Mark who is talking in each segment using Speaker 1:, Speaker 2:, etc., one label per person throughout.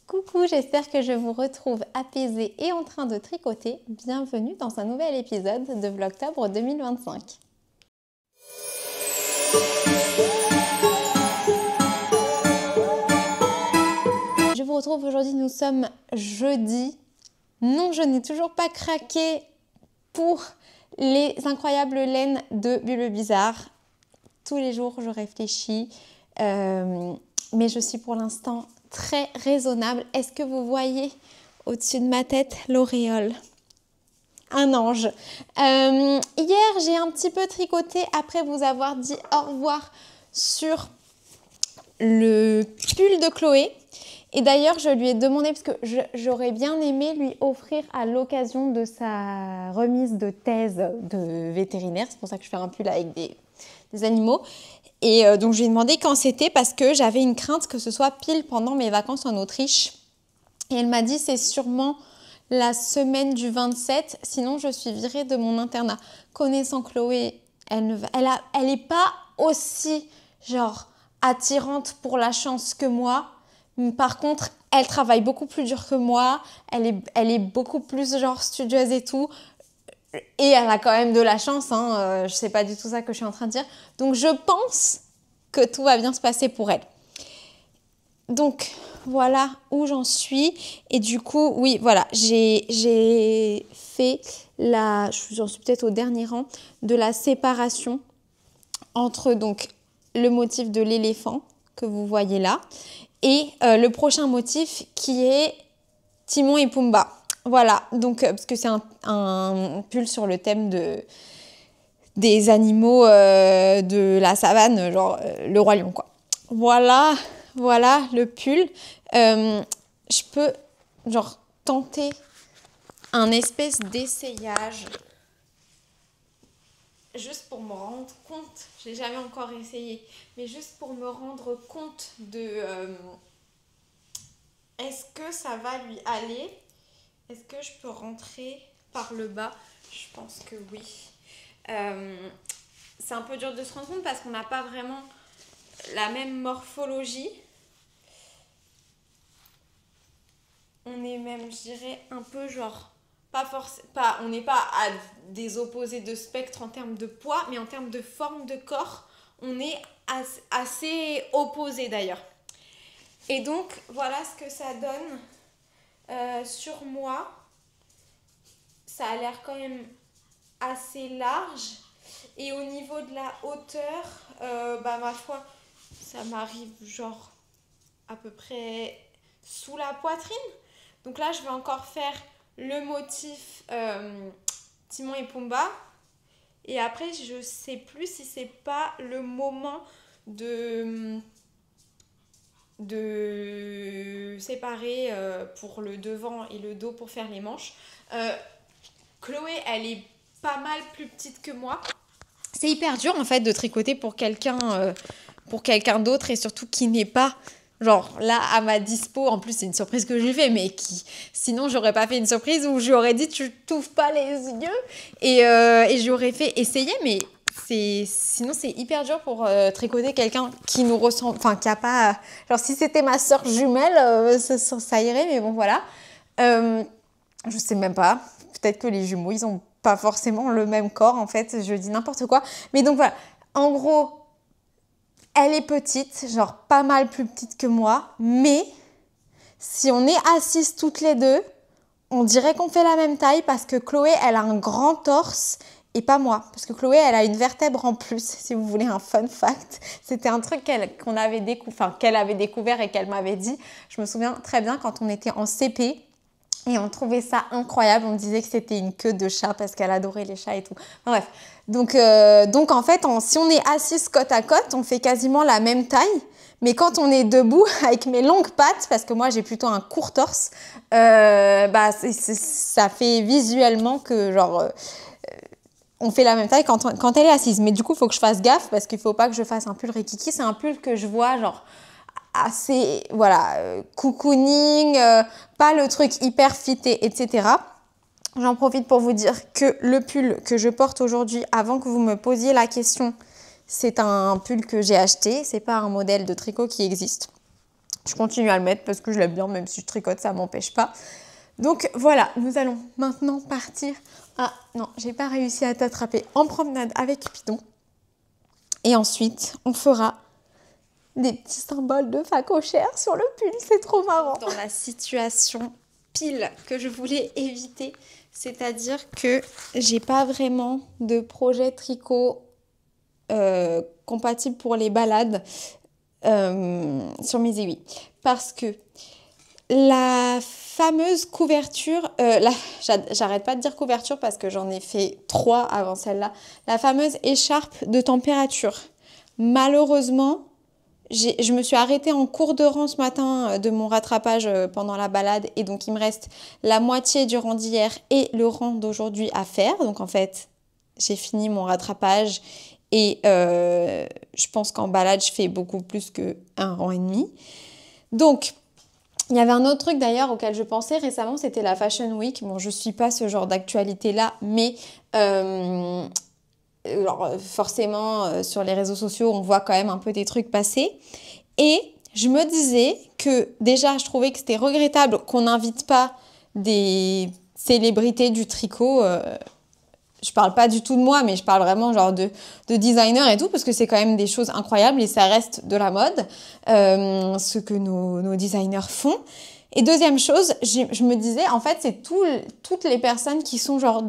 Speaker 1: Coucou, j'espère que je vous retrouve apaisée et en train de tricoter. Bienvenue dans un nouvel épisode de Vlogtober 2025. Je vous retrouve aujourd'hui, nous sommes jeudi. Non, je n'ai toujours pas craqué pour les incroyables laines de Bulbe Bizarre. Tous les jours, je réfléchis, mais je suis pour l'instant très raisonnable. Est-ce que vous voyez au-dessus de ma tête l'auréole? Un ange. Hier, j'ai un petit peu tricoté après vous avoir dit au revoir sur le pull de Chloé. Et d'ailleurs, je lui ai demandé, parce que j'aurais bien aimé lui offrir à l'occasion de sa remise de thèse de vétérinaire. C'est pour ça que je fais un pull avec des animaux. Et donc, je lui ai demandé quand c'était parce que j'avais une crainte que ce soit pile pendant mes vacances en Autriche. Et elle m'a dit c'est sûrement la semaine du 27, sinon je suis virée de mon internat. Connaissant Chloé, elle est pas aussi genre attirante pour la chance que moi. Par contre, elle travaille beaucoup plus dur que moi. Elle est beaucoup plus genre studieuse et tout. Et elle a quand même de la chance, hein. Je sais pas du tout ça que je suis en train de dire. Donc je pense que tout va bien se passer pour elle. Donc voilà où j'en suis. Et du coup, oui, voilà, j'ai fait j'en suis peut-être au dernier rang de la séparation entre donc le motif de l'éléphant que vous voyez là et le prochain motif qui est Timon et Pumba. Voilà, donc parce que c'est un pull sur le thème des animaux de la savane, genre le roi lion, quoi. Voilà le pull. Je peux genre tenter un espèce d'essayage juste pour me rendre compte. Je l'ai jamais encore essayé, mais juste pour me rendre compte de est-ce que ça va lui aller? Est-ce que je peux rentrer par le bas? Je pense que oui. C'est un peu dur de se rendre compte parce qu'on n'a pas vraiment la même morphologie. On est même, je dirais, un peu genre, on n'est pas à des opposés de spectre en termes de poids, mais en termes de forme de corps, on est assez opposés d'ailleurs. Et donc, voilà ce que ça donne sur moi. Ça a l'air quand même assez large. Et au niveau de la hauteur, ma foi, ça m'arrive genre à peu près sous la poitrine. Donc là, je vais encore faire le motif Timon et Pumba. Et après, je sais plus si c'est pas le moment de séparer pour le devant et le dos pour faire les manches. Chloé, elle est pas mal plus petite que moi. C'est hyper dur en fait de tricoter pour quelqu'un d'autre et surtout qui n'est pas genre là à ma dispo. En plus c'est une surprise que je lui fais, mais sinon j'aurais pas fait une surprise où j'aurais dit tu t'ouvres pas les yeux et j'aurais fait essayer, mais sinon c'est hyper dur pour tricoter quelqu'un qui nous ressemble, enfin qui a pas, genre si c'était ma sœur jumelle ça irait, mais bon voilà. Je sais même pas, peut-être que les jumeaux ils ont pas forcément le même corps en fait, je dis n'importe quoi, mais donc voilà, en gros elle est petite, genre pas mal plus petite que moi, mais si on est assises toutes les deux, on dirait qu'on fait la même taille parce que Chloé elle a un grand torse et pas moi, parce que Chloé elle a une vertèbre en plus, si vous voulez un fun fact. C'était un truc qu'elle avait découvert et qu'elle m'avait dit. Je me souviens très bien quand on était en CP. Et on trouvait ça incroyable, on disait que c'était une queue de chat parce qu'elle adorait les chats et tout. Enfin, bref, donc en fait, si on est assis côte à côte, on fait quasiment la même taille. Mais quand on est debout avec mes longues pattes, parce que moi j'ai plutôt un court torse, ça fait visuellement que genre on fait la même taille quand elle est assise. Mais du coup, il faut que je fasse gaffe parce qu'il ne faut pas que je fasse un pull rikiki. C'est un pull que je vois genre assez, voilà, cocooning, pas le truc hyper fité, etc. J'en profite pour vous dire que le pull que je porte aujourd'hui, avant que vous me posiez la question, c'est un pull que j'ai acheté, c'est pas un modèle de tricot qui existe. Je continue à le mettre parce que je l'aime bien, même si je tricote, ça m'empêche pas. Donc voilà, nous allons maintenant partir. Ah non, j'ai pas réussi à t'attraper en promenade avec Cupidon. Et ensuite, on fera des petits symboles de phacochère sur le pull. C'est trop marrant. Dans la situation pile que je voulais éviter, c'est-à-dire que j'ai pas vraiment de projet tricot compatible pour les balades sur mes aiguilles. Parce que la fameuse couverture, j'arrête pas de dire couverture parce que j'en ai fait 3 avant celle-là, la fameuse écharpe de température. Malheureusement, je me suis arrêtée en cours de rang ce matin de mon rattrapage pendant la balade et donc il me reste la moitié du rang d'hier et le rang d'aujourd'hui à faire. Donc en fait, j'ai fini mon rattrapage et je pense qu'en balade, je fais beaucoup plus qu'un rang et demi. Donc, il y avait un autre truc d'ailleurs auquel je pensais récemment, c'était la Fashion Week. Bon, je suis pas ce genre d'actualité-là, mais forcément, sur les réseaux sociaux, on voit quand même un peu des trucs passer. Et je me disais que déjà, je trouvais que c'était regrettable qu'on n'invite pas des célébrités du tricot. Je parle pas du tout de moi, mais je parle vraiment genre de designers et tout, parce que c'est quand même des choses incroyables et ça reste de la mode, ce que nos designers font. Et deuxième chose, je me disais, en fait, c'est toutes les personnes qui sont genre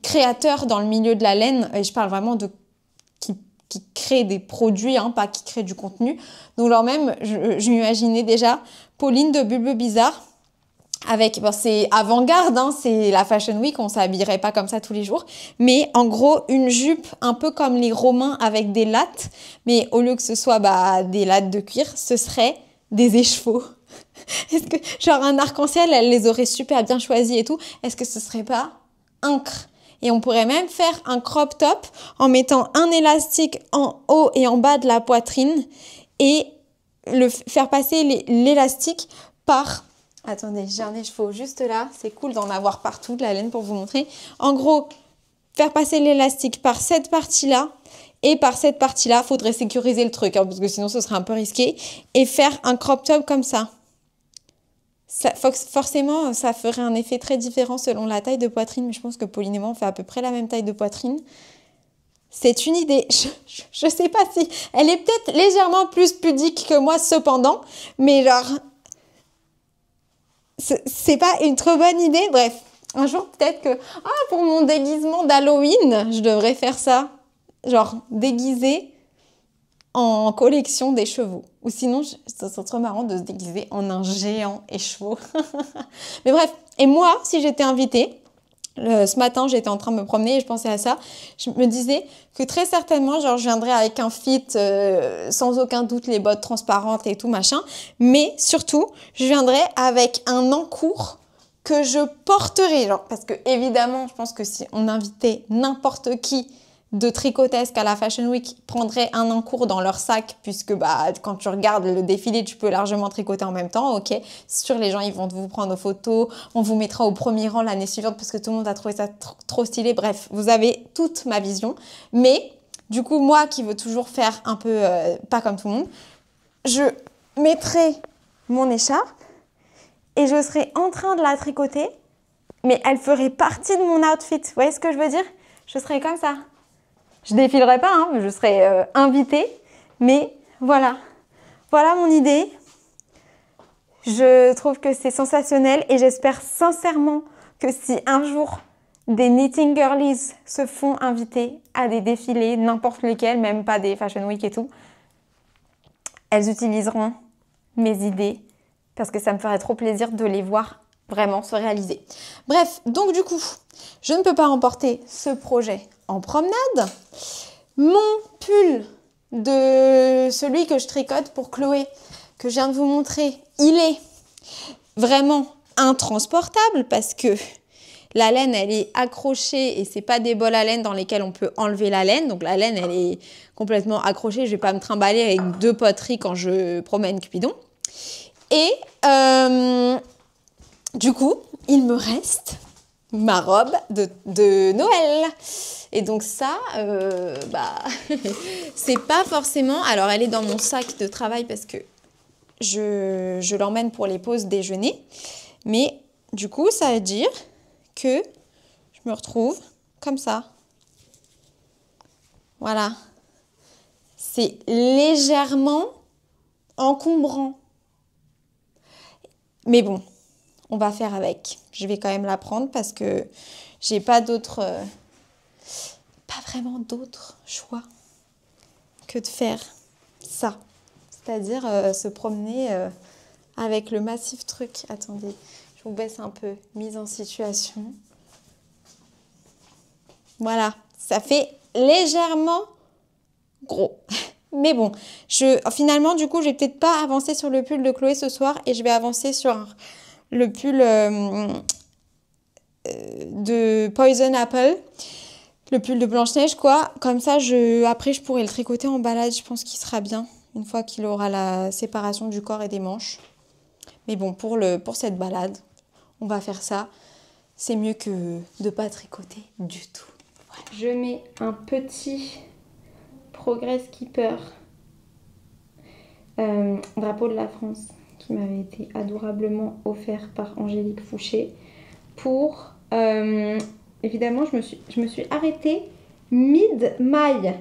Speaker 1: créateurs dans le milieu de la laine, et je parle vraiment de qui créent des produits, hein, pas qui créent du contenu. Donc, alors même, je m'imaginais déjà Pauline de Bulbe Bizarre, avec, bon, c'est avant-garde, hein, c'est la Fashion Week, on s'habillerait pas comme ça tous les jours, mais en gros, une jupe un peu comme les Romains avec des lattes, mais au lieu que ce soit des lattes de cuir, ce serait des écheveaux. Est-ce que, genre un arc-en-ciel, elle les aurait super bien choisis et tout, est-ce que ce serait pas incre? Et on pourrait même faire un crop top en mettant un élastique en haut et en bas de la poitrine et faire passer l'élastique par... Attendez, j'ai un écheveau juste là. C'est cool d'en avoir partout de la laine pour vous montrer. En gros, faire passer l'élastique par cette partie-là et par cette partie-là. Faudrait sécuriser le truc, hein, parce que sinon ce serait un peu risqué. Et faire un crop top comme ça. Forcément, ça ferait un effet très différent selon la taille de poitrine. Mais je pense que Pauline et moi, on fait à peu près la même taille de poitrine. C'est une idée. Je sais pas si... Elle est peut-être légèrement plus pudique que moi cependant. Mais genre... C'est pas une trop bonne idée. Bref, un jour peut-être que pour mon déguisement d'Halloween, je devrais faire ça. Genre déguiser en collection d'écheveaux. Ou sinon, ça serait trop marrant de se déguiser en un géant écheveau. Mais bref, et moi, si j'étais invitée, ce matin, j'étais en train de me promener et je pensais à ça. Je me disais que très certainement, genre, je viendrais avec un fit, sans aucun doute, les bottes transparentes et tout, machin. Mais surtout, je viendrais avec un encours que je porterais. Genre, parce que évidemment, je pense que si on invitait n'importe qui de tricotesque à la Fashion Week, prendrait un encours dans leur sac, puisque quand tu regardes le défilé, tu peux largement tricoter en même temps, ok. C'est sûr, les gens, ils vont vous prendre aux photos, on vous mettra au premier rang l'année suivante, parce que tout le monde a trouvé ça trop stylé. Bref, vous avez toute ma vision. Mais, du coup, moi qui veux toujours faire un peu pas comme tout le monde, je mettrai mon écharpe et je serai en train de la tricoter, mais elle ferait partie de mon outfit. Vous voyez ce que je veux dire? Je serais comme ça. Je défilerai pas, hein, je serai invitée, mais voilà. Voilà mon idée. Je trouve que c'est sensationnel et j'espère sincèrement que si un jour des knitting girlies se font inviter à des défilés, n'importe lesquels, même pas des Fashion Week et tout, elles utiliseront mes idées parce que ça me ferait trop plaisir de les voir vraiment se réaliser. Bref, donc du coup, je ne peux pas remporter ce projet en promenade. Mon pull de celui que je tricote pour Chloé, que je viens de vous montrer, il est vraiment intransportable parce que la laine, elle est accrochée et c'est pas des bols à laine dans lesquels on peut enlever la laine. Donc la laine, elle est complètement accrochée. Je vais pas me trimballer avec 2 poteries quand je promène Cupidon. Et du coup, il me reste ma robe de Noël. Et donc ça, c'est pas forcément... Alors, elle est dans mon sac de travail parce que je l'emmène pour les pauses déjeuner. Mais du coup, ça veut dire que je me retrouve comme ça. Voilà. C'est légèrement encombrant. Mais bon, on va faire avec. Je vais quand même la prendre parce que j'ai pas vraiment d'autre choix que de faire ça. C'est-à-dire se promener avec le massif truc. Attendez, je vous baisse un peu. Mise en situation. Voilà, ça fait légèrement gros. Mais bon, finalement, du coup, je vais peut-être pas avancer sur le pull de Chloé ce soir et je vais avancer sur le pull de Poison Apple, le pull de Blanche-Neige, quoi. Comme ça, après, je pourrai le tricoter en balade. Je pense qu'il sera bien une fois qu'il aura la séparation du corps et des manches. Mais bon, pour cette balade, on va faire ça. C'est mieux que de ne pas tricoter du tout. Voilà. Je mets un petit Progress Keeper, drapeau de la France, qui m'avait été adorablement offert par Angélique Fouché. Pour, évidemment, je me suis arrêtée mid-maille.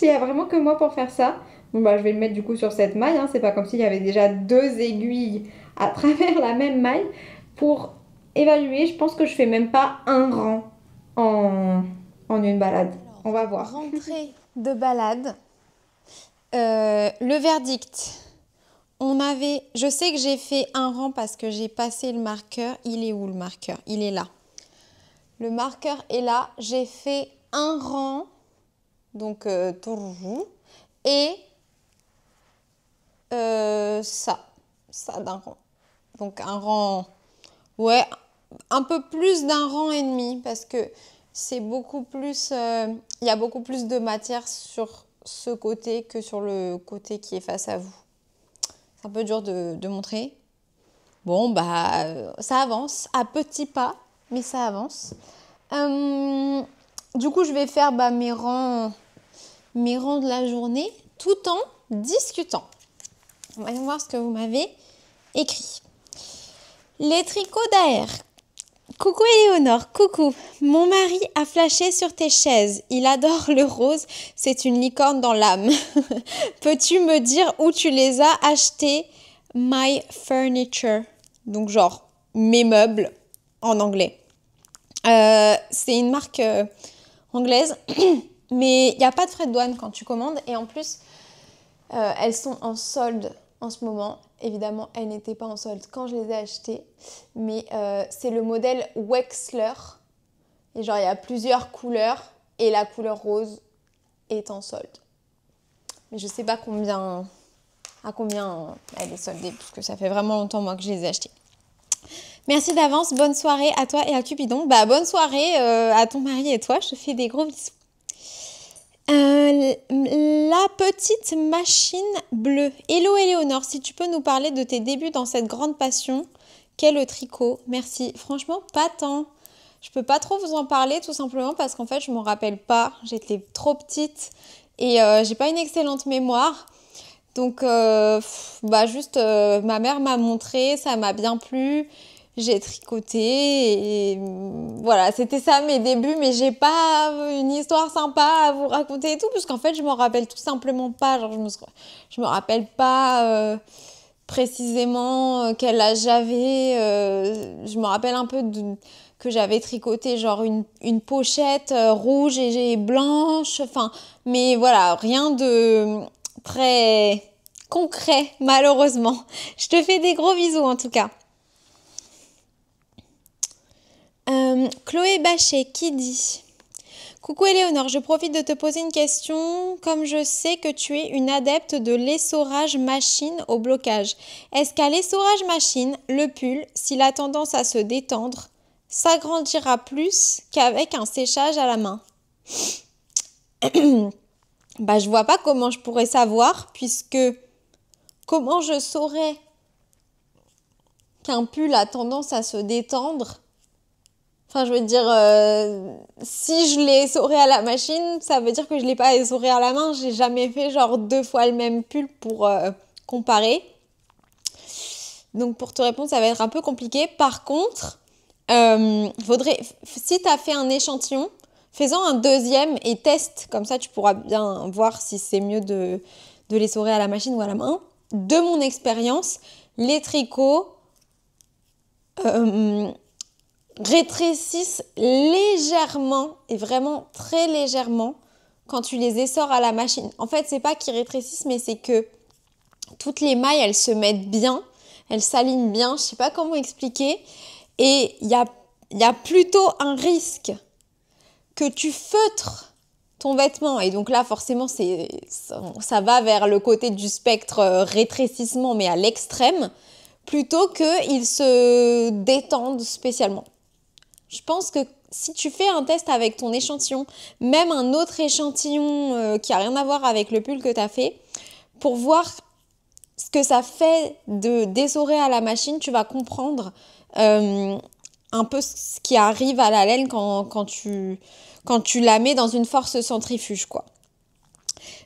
Speaker 1: Il n'y a vraiment que moi pour faire ça. Bon, bah, je vais le mettre du coup sur cette maille. Hein. C'est pas comme s'il y avait déjà 2 aiguilles à travers la même maille. Pour évaluer, je pense que je fais même pas un rang en une balade. Alors, on va voir. Rentrée de balade. Le verdict. Je sais que j'ai fait un rang parce que j'ai passé le marqueur. Il est où le marqueur? Il est là. Le marqueur est là. J'ai fait un rang. Donc, et ça d'un rang. Donc, un rang, ouais, un peu plus d'un rang et demi parce que c'est beaucoup plus, il y a beaucoup plus de matière sur ce côté que sur le côté qui est face à vous. C'est un peu dur de montrer. Bon, bah, ça avance à petits pas, mais ça avance. Du coup, je vais faire mes rangs de la journée tout en discutant. On va voir ce que vous m'avez écrit. Les tricots d'AR. Coucou Éléonore, coucou. Mon mari a flashé sur tes chaises. Il adore le rose. C'est une licorne dans l'âme. Peux-tu me dire où tu les as achetées? My furniture. Donc genre mes meubles en anglais. C'est une marque anglaise. Mais il n'y a pas de frais de douane quand tu commandes. Et en plus, elles sont en solde en ce moment. Évidemment, elles n'étaient pas en solde quand je les ai achetées. Mais c'est le modèle Wexler. Et genre, il y a plusieurs couleurs. Et la couleur rose est en solde. Mais je ne sais pas à combien elle est soldée. Parce que ça fait vraiment longtemps, moi, que je les ai achetées. Merci d'avance. Bonne soirée à toi et à Cupidon. Bonne soirée à ton mari et toi. Je te fais des gros bisous. La petite machine bleue. Hello Éléonore, si tu peux nous parler de tes débuts dans cette grande passion qu'est le tricot. Merci. Franchement, pas tant. Je peux pas trop vous en parler tout simplement parce qu'en fait, je m'en rappelle pas. J'étais trop petite et j'ai pas une excellente mémoire. Donc, juste ma mère m'a montré, ça m'a bien plu. J'ai tricoté et voilà, c'était ça mes débuts, mais j'ai pas une histoire sympa à vous raconter et tout, parce qu'en fait, je m'en rappelle tout simplement pas. Genre, je me rappelle pas précisément quel âge j'avais. Je me rappelle un peu que j'avais tricoté genre une pochette rouge et blanche, enfin, mais voilà, rien de très concret, malheureusement. Je te fais des gros bisous en tout cas. Chloé Bachet qui dit: coucou Éléonore, je profite de te poser une question. Comme je sais que tu es une adepte de l'essorage machine au blocage, est-ce qu'à l'essorage machine, le pull, s'il a tendance à se détendre, s'agrandira plus qu'avec un séchage à la main? Je vois pas comment je pourrais savoir, puisque comment je saurais qu'un pull a tendance à se détendre? Enfin, je veux dire, si je l'ai essoré à la machine, ça veut dire que je l'ai pas essoré à la main. J'ai jamais fait genre 2 fois le même pull pour comparer. Donc pour te répondre, ça va être un peu compliqué. Par contre, si tu as fait un échantillon, fais-en un deuxième et teste. Comme ça, tu pourras bien voir si c'est mieux de l'essorer à la machine ou à la main. De mon expérience, les tricots rétrécissent légèrement et vraiment très légèrement quand tu les essores à la machine. En fait, c'est pas qu'ils rétrécissent, mais c'est que toutes les mailles, elles se mettent bien, elles s'alignent bien. Je sais pas comment expliquer. Et il y a plutôt un risque que tu feutres ton vêtement. Et donc là, forcément, ça va vers le côté du spectre rétrécissement, mais à l'extrême, plutôt qu'il se détende spécialement. Je pense que si tu fais un test avec ton échantillon, même un autre échantillon qui n'a rien à voir avec le pull que tu as fait, pour voir ce que ça fait de d'essorer à la machine, tu vas comprendre un peu ce qui arrive à la laine quand tu la mets dans une force centrifuge, quoi.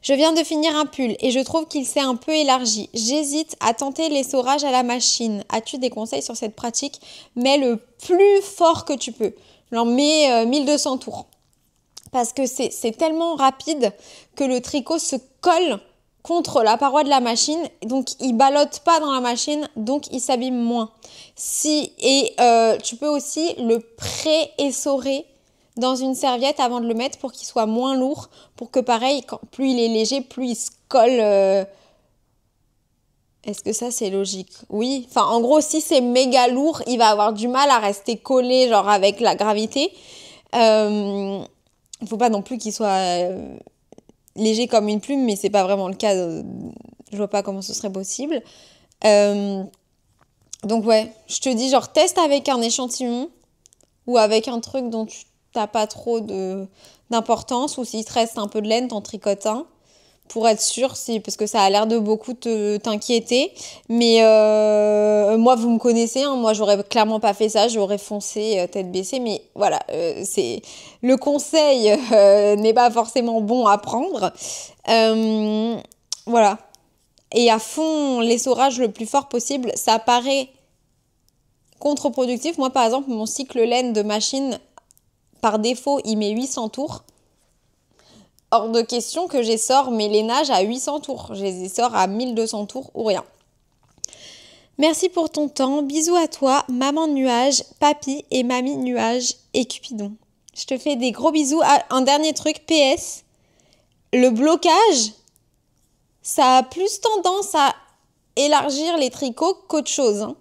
Speaker 1: Je viens de finir un pull et je trouve qu'il s'est un peu élargi. J'hésite à tenter l'essorage à la machine. As-tu des conseils sur cette pratique? Mets le plus fort que tu peux. J'en mets 1200 tours. Parce que c'est tellement rapide que le tricot se colle contre la paroi de la machine. Donc, il ballotte pas dans la machine. Donc, il s'abîme moins. Tu peux aussi le pré-essorer dans une serviette avant de le mettre pour qu'il soit moins lourd, pour que pareil, plus il est léger, plus il se colle. Est-ce que ça c'est logique? Oui. Enfin, en gros, si c'est méga lourd, il va avoir du mal à rester collé, genre avec la gravité. Il faut pas non plus qu'il soit léger comme une plume, mais c'est pas vraiment le cas. Je vois pas comment ce serait possible. Donc ouais, je te dis genre teste avec un échantillon ou avec un truc dont tu t'as pas trop d'importance, ou s'il te reste un peu de laine, t'en tricotes un pour être sûr, parce que ça a l'air de beaucoup t'inquiéter. Mais moi, vous me connaissez, hein, moi j'aurais clairement pas fait ça, j'aurais foncé tête baissée. Mais voilà, le conseil n'est pas forcément bon à prendre. Voilà. Et à fond, l'essorage le plus fort possible, ça paraît contre-productif. Moi, par exemple, mon cycle laine de machine, par défaut, il met 800 tours. Hors de question que j'essore mes lainages à 800 tours. Je les essore à 1200 tours ou rien. Merci pour ton temps. Bisous à toi, maman nuage, papy et mamie nuage et Cupidon. Je te fais des gros bisous. Ah, un dernier truc, PS. Le blocage, ça a plus tendance à élargir les tricots qu'autre chose. Hein.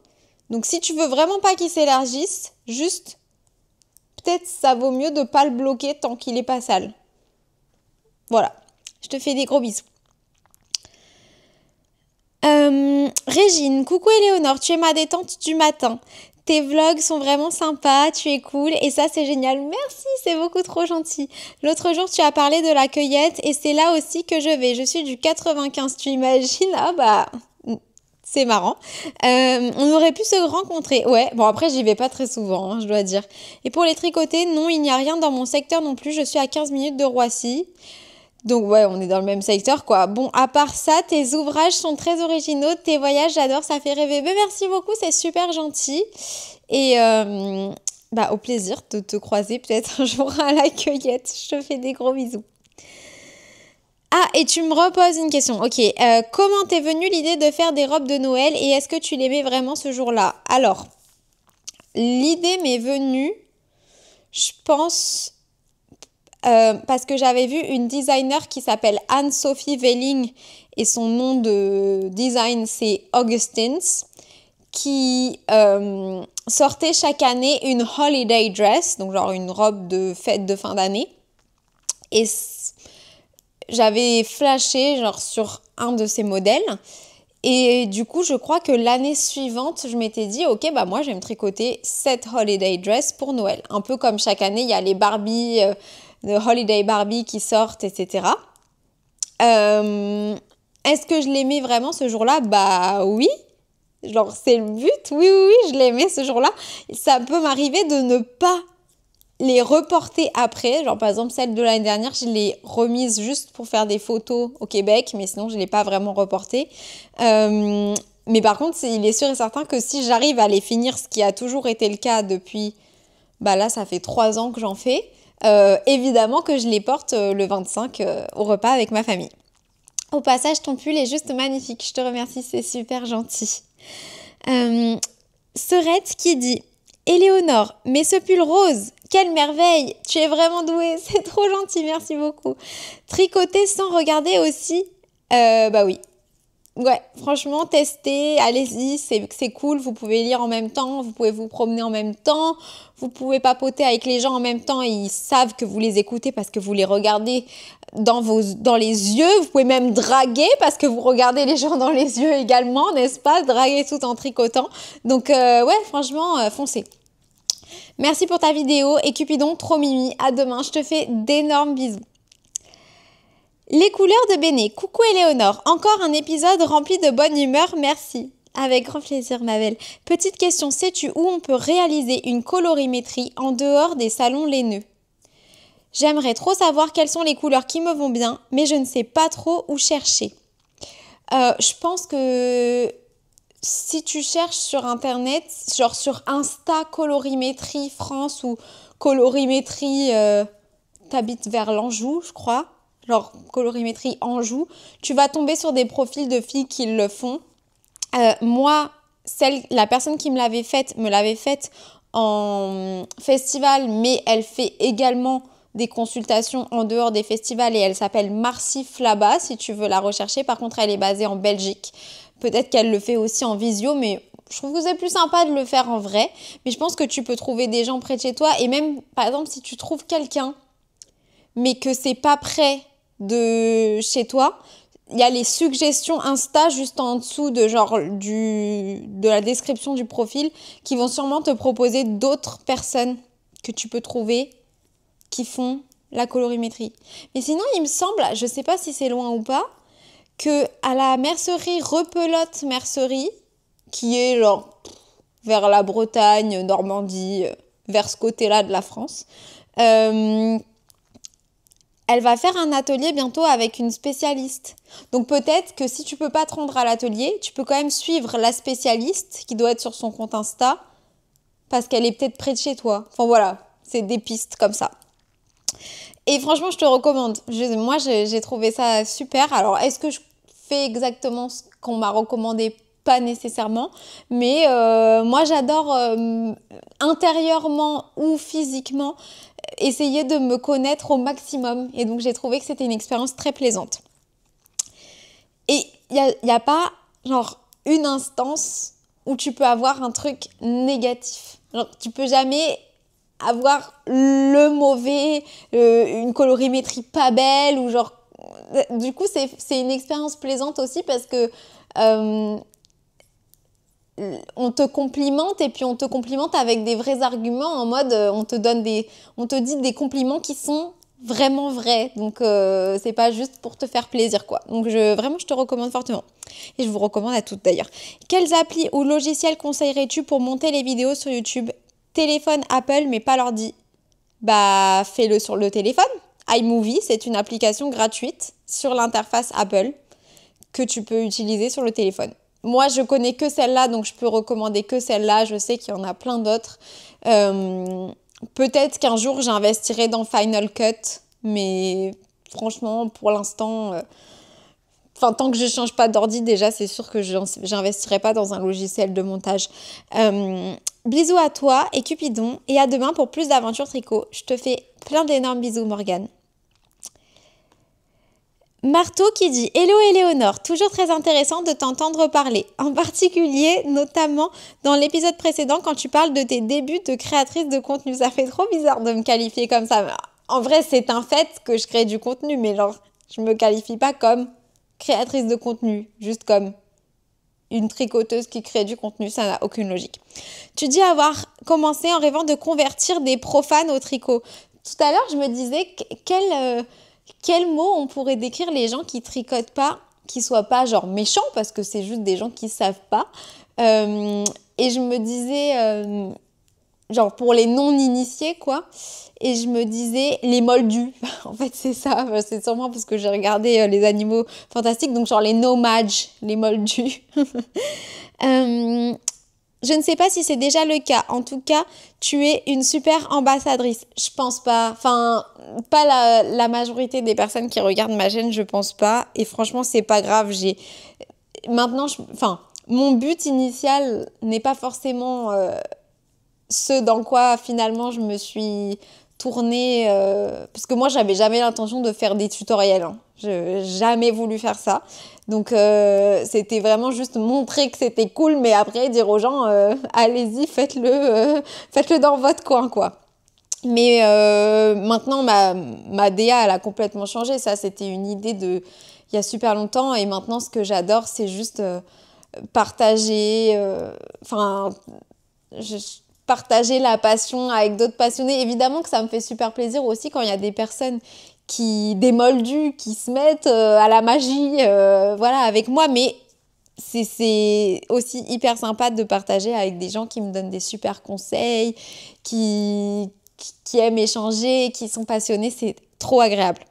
Speaker 1: Donc si tu veux vraiment pas qu'ils s'élargissent, juste... peut-être ça vaut mieux de ne pas le bloquer tant qu'il n'est pas sale. Voilà, je te fais des gros bisous. Régine, coucou Éléonore, tu es ma détente du matin. Tes vlogs sont vraiment sympas, tu es cool et ça c'est génial. Merci, c'est beaucoup trop gentil. L'autre jour tu as parlé de la cueillette et c'est là aussi que je vais. Je suis du 95, tu imagines? Ah bah... c'est marrant. On aurait pu se rencontrer. Ouais, bon après j'y vais pas très souvent, hein, je dois dire. Et pour les tricoter, non, il n'y a rien dans mon secteur non plus. Je suis à 15 minutes de Roissy. Donc ouais, on est dans le même secteur quoi. Bon, à part ça, tes ouvrages sont très originaux. Tes voyages, j'adore, ça fait rêver. Mais merci beaucoup, c'est super gentil. Et au plaisir de te croiser peut-être un jour à la cueillette. Je te fais des gros bisous. Ah, et tu me reposes une question. Ok, comment t'es venue l'idée de faire des robes de Noël et est-ce que tu l'aimais vraiment ce jour-là? Alors, l'idée m'est venue, je pense, parce que j'avais vu une designer qui s'appelle Anne-Sophie Velling et son nom de design c'est Augustins, qui sortait chaque année une holiday dress, donc genre une robe de fête de fin d'année. Et j'avais flashé genre sur un de ces modèles et du coup je crois que l'année suivante je m'étais dit ok bah moi je vais me tricoter cette holiday dress pour Noël, un peu comme chaque année il y a les Barbie, de holiday Barbie qui sortent etc. Est-ce que je l'aimais vraiment ce jour-là? Bah oui, genre c'est le but, oui je l'aimais ce jour-là. Ça peut m'arriver de ne pas les reporter après. Genre, par exemple, celle de l'année dernière, je l'ai remise juste pour faire des photos au Québec, mais sinon, je ne l'ai pas vraiment reportée. Mais par contre, il est sûr et certain que si j'arrive à les finir, ce qui a toujours été le cas depuis, bah là, ça fait 3 ans que j'en fais, évidemment que je les porte le 25 au repas avec ma famille. Au passage, ton pull est juste magnifique. Je te remercie, c'est super gentil. Serette qui dit « Éléonore, mais ce pull rose, quelle merveille! Tu es vraiment douée, c'est trop gentil, merci beaucoup. Tricoter sans regarder aussi, bah oui. Ouais, franchement, testez, allez-y, c'est cool, vous pouvez lire en même temps, vous pouvez vous promener en même temps, vous pouvez papoter avec les gens en même temps, ils savent que vous les écoutez parce que vous les regardez dans les yeux, vous pouvez même draguer parce que vous regardez les gens dans les yeux également, n'est-ce pas? Draguer tout en tricotant. Donc ouais, franchement, foncez. Merci pour ta vidéo et Cupidon, trop mimi, à demain, je te fais d'énormes bisous. Les couleurs de Béné. Coucou Éléonore, encore un épisode rempli de bonne humeur, merci. Avec grand plaisir ma belle. Petite question, sais-tu où on peut réaliser une colorimétrie en dehors des salons laineux? J'aimerais trop savoir quelles sont les couleurs qui me vont bien, mais je ne sais pas trop où chercher. Je pense que si tu cherches sur internet, genre sur Insta colorimétrie France ou colorimétrie, t'habites vers l'Anjou, je crois. Genre colorimétrie Anjou, tu vas tomber sur des profils de filles qui le font. Moi, la personne qui me l'avait faite en festival, mais elle fait également des consultations en dehors des festivals et elle s'appelle Marcy Flaba, si tu veux la rechercher. Par contre, elle est basée en Belgique. Peut-être qu'elle le fait aussi en visio, mais je trouve que c'est plus sympa de le faire en vrai. Mais je pense que tu peux trouver des gens près de chez toi et même, par exemple, si tu trouves quelqu'un, mais que c'est pas près de chez toi, il y a les suggestions Insta juste en dessous de la description du profil qui vont sûrement te proposer d'autres personnes que tu peux trouver qui font la colorimétrie. Mais sinon, il me semble, je sais pas si c'est loin ou pas, que à la mercerie Repelote Mercerie, qui est genre vers la Bretagne, Normandie, vers ce côté-là de la France, elle va faire un atelier bientôt avec une spécialiste. Donc peut-être que si tu peux pas te rendre à l'atelier, tu peux quand même suivre la spécialiste qui doit être sur son compte Insta parce qu'elle est peut-être près de chez toi. Enfin voilà, c'est des pistes comme ça. Et franchement, je te recommande. Moi, j'ai trouvé ça super. Alors, est-ce que je fais exactement ce qu'on m'a recommandé? Pas nécessairement. Mais moi, j'adore intérieurement ou physiquement essayer de me connaître au maximum. Et donc, j'ai trouvé que c'était une expérience très plaisante. Et il n'y a pas, genre, une instance où tu peux avoir un truc négatif. Genre, tu peux jamais avoir le mauvais, une colorimétrie pas belle, ou genre... Du coup, c'est une expérience plaisante aussi parce que on te complimente et puis on te complimente avec des vrais arguments en mode on te dit des compliments qui sont vraiment vrais, donc c'est pas juste pour te faire plaisir quoi. Donc vraiment je te recommande fortement et je vous recommande à toutes d'ailleurs. Quelles applis ou logiciels conseillerais-tu pour monter les vidéos sur YouTube? Téléphone Apple mais pas l'ordi. Bah fais-le sur le téléphone. iMovie, c'est une application gratuite sur l'interface Apple que tu peux utiliser sur le téléphone. Moi, je connais que celle-là, donc je peux recommander que celle-là. Je sais qu'il y en a plein d'autres. Peut-être qu'un jour, j'investirai dans Final Cut, mais franchement, pour l'instant, tant que je ne change pas d'ordi, déjà, c'est sûr que je n'investirai pas dans un logiciel de montage. Bisous à toi et Cupidon, et à demain pour plus d'aventures tricot. Je te fais plein d'énormes bisous, Morgane. Marteau qui dit « Hello Éléonore, toujours très intéressant de t'entendre parler, en particulier notamment dans l'épisode précédent quand tu parles de tes débuts de créatrice de contenu. Ça fait trop bizarre de me qualifier comme ça. En vrai, c'est un fait que je crée du contenu, mais genre, je me qualifie pas comme créatrice de contenu, juste comme une tricoteuse qui crée du contenu, ça n'a aucune logique. Tu dis avoir commencé en rêvant de convertir des profanes au tricot. Tout à l'heure, je me disais quel mot on pourrait décrire les gens qui tricotent pas, qui soient pas genre méchants, parce que c'est juste des gens qui savent pas. Et je me disais, genre pour les non-initiés, quoi. Et je me disais, les moldus, en fait c'est ça, c'est sûrement parce que j'ai regardé les animaux fantastiques, donc genre les no-maj, les moldus. Je ne sais pas si c'est déjà le cas. En tout cas, tu es une super ambassadrice. Je pense pas. Enfin, pas la majorité des personnes qui regardent ma chaîne, je pense pas. Et franchement, c'est pas grave. Maintenant, enfin, mon but initial n'est pas forcément ce dans quoi finalement je me suis tournée. Parce que moi, j'avais jamais l'intention de faire des tutoriels, hein. Je n'ai jamais voulu faire ça. Donc, c'était vraiment juste montrer que c'était cool, mais après, dire aux gens, allez-y, faites-le dans votre coin, quoi. Mais maintenant, ma DA, elle a complètement changé. Ça, c'était une idée il y a super longtemps. Et maintenant, ce que j'adore, c'est juste partager... partager la passion avec d'autres passionnés. Évidemment que ça me fait super plaisir aussi quand il y a des personnes des moldus qui se mettent à la magie voilà, avec moi. Mais c'est aussi hyper sympa de partager avec des gens qui me donnent des super conseils, qui aiment échanger, qui sont passionnés. C'est trop agréable.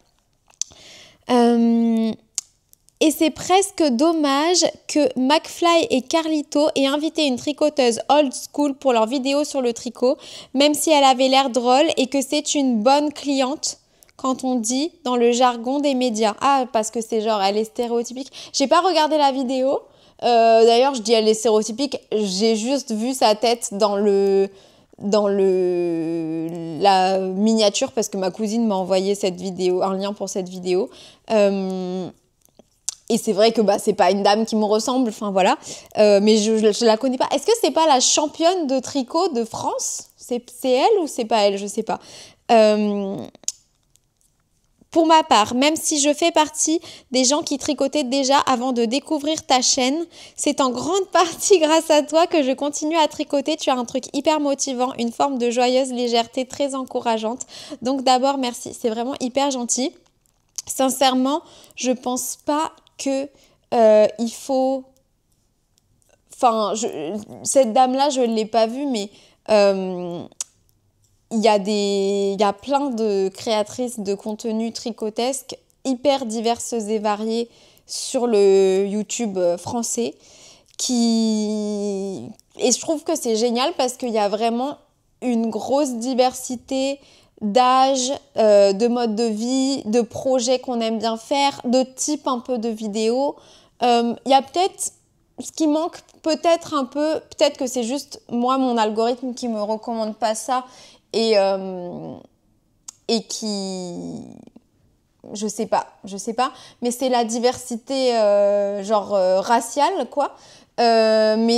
Speaker 1: Et c'est presque dommage que McFly et Carlito aient invité une tricoteuse old school pour leur vidéo sur le tricot, même si elle avait l'air drôle et que c'est une bonne cliente, quand on dit dans le jargon des médias. Ah, parce que c'est genre, elle est stéréotypique. J'ai pas regardé la vidéo. D'ailleurs, je dis elle est stéréotypique. J'ai juste vu sa tête dans la miniature parce que ma cousine m'a envoyé cette vidéo, un lien pour cette vidéo. Et c'est vrai que c'est pas une dame qui me ressemble, enfin voilà. Mais je la connais pas. Est-ce que c'est pas la championne de tricot de France ? C'est elle ou c'est pas elle ? Je sais pas. Pour ma part, même si je fais partie des gens qui tricotaient déjà avant de découvrir ta chaîne, c'est en grande partie grâce à toi que je continue à tricoter. Tu as un truc hyper motivant, une forme de joyeuse légèreté très encourageante. Donc d'abord, merci. C'est vraiment hyper gentil. Sincèrement, je pense pas que il faut... Enfin, cette dame-là, je ne l'ai pas vue, mais... il y a plein de créatrices de contenu tricotesque hyper diverses et variées sur le YouTube français et je trouve que c'est génial parce qu'il y a vraiment une grosse diversité d'âge, de mode de vie, de projets qu'on aime bien faire, de types un peu de vidéos. Il y a peut-être ce qui manque peut-être un peu, peut-être que c'est juste moi, mon algorithme qui me recommande pas ça et qui... Je sais pas, mais c'est la diversité raciale, quoi. Je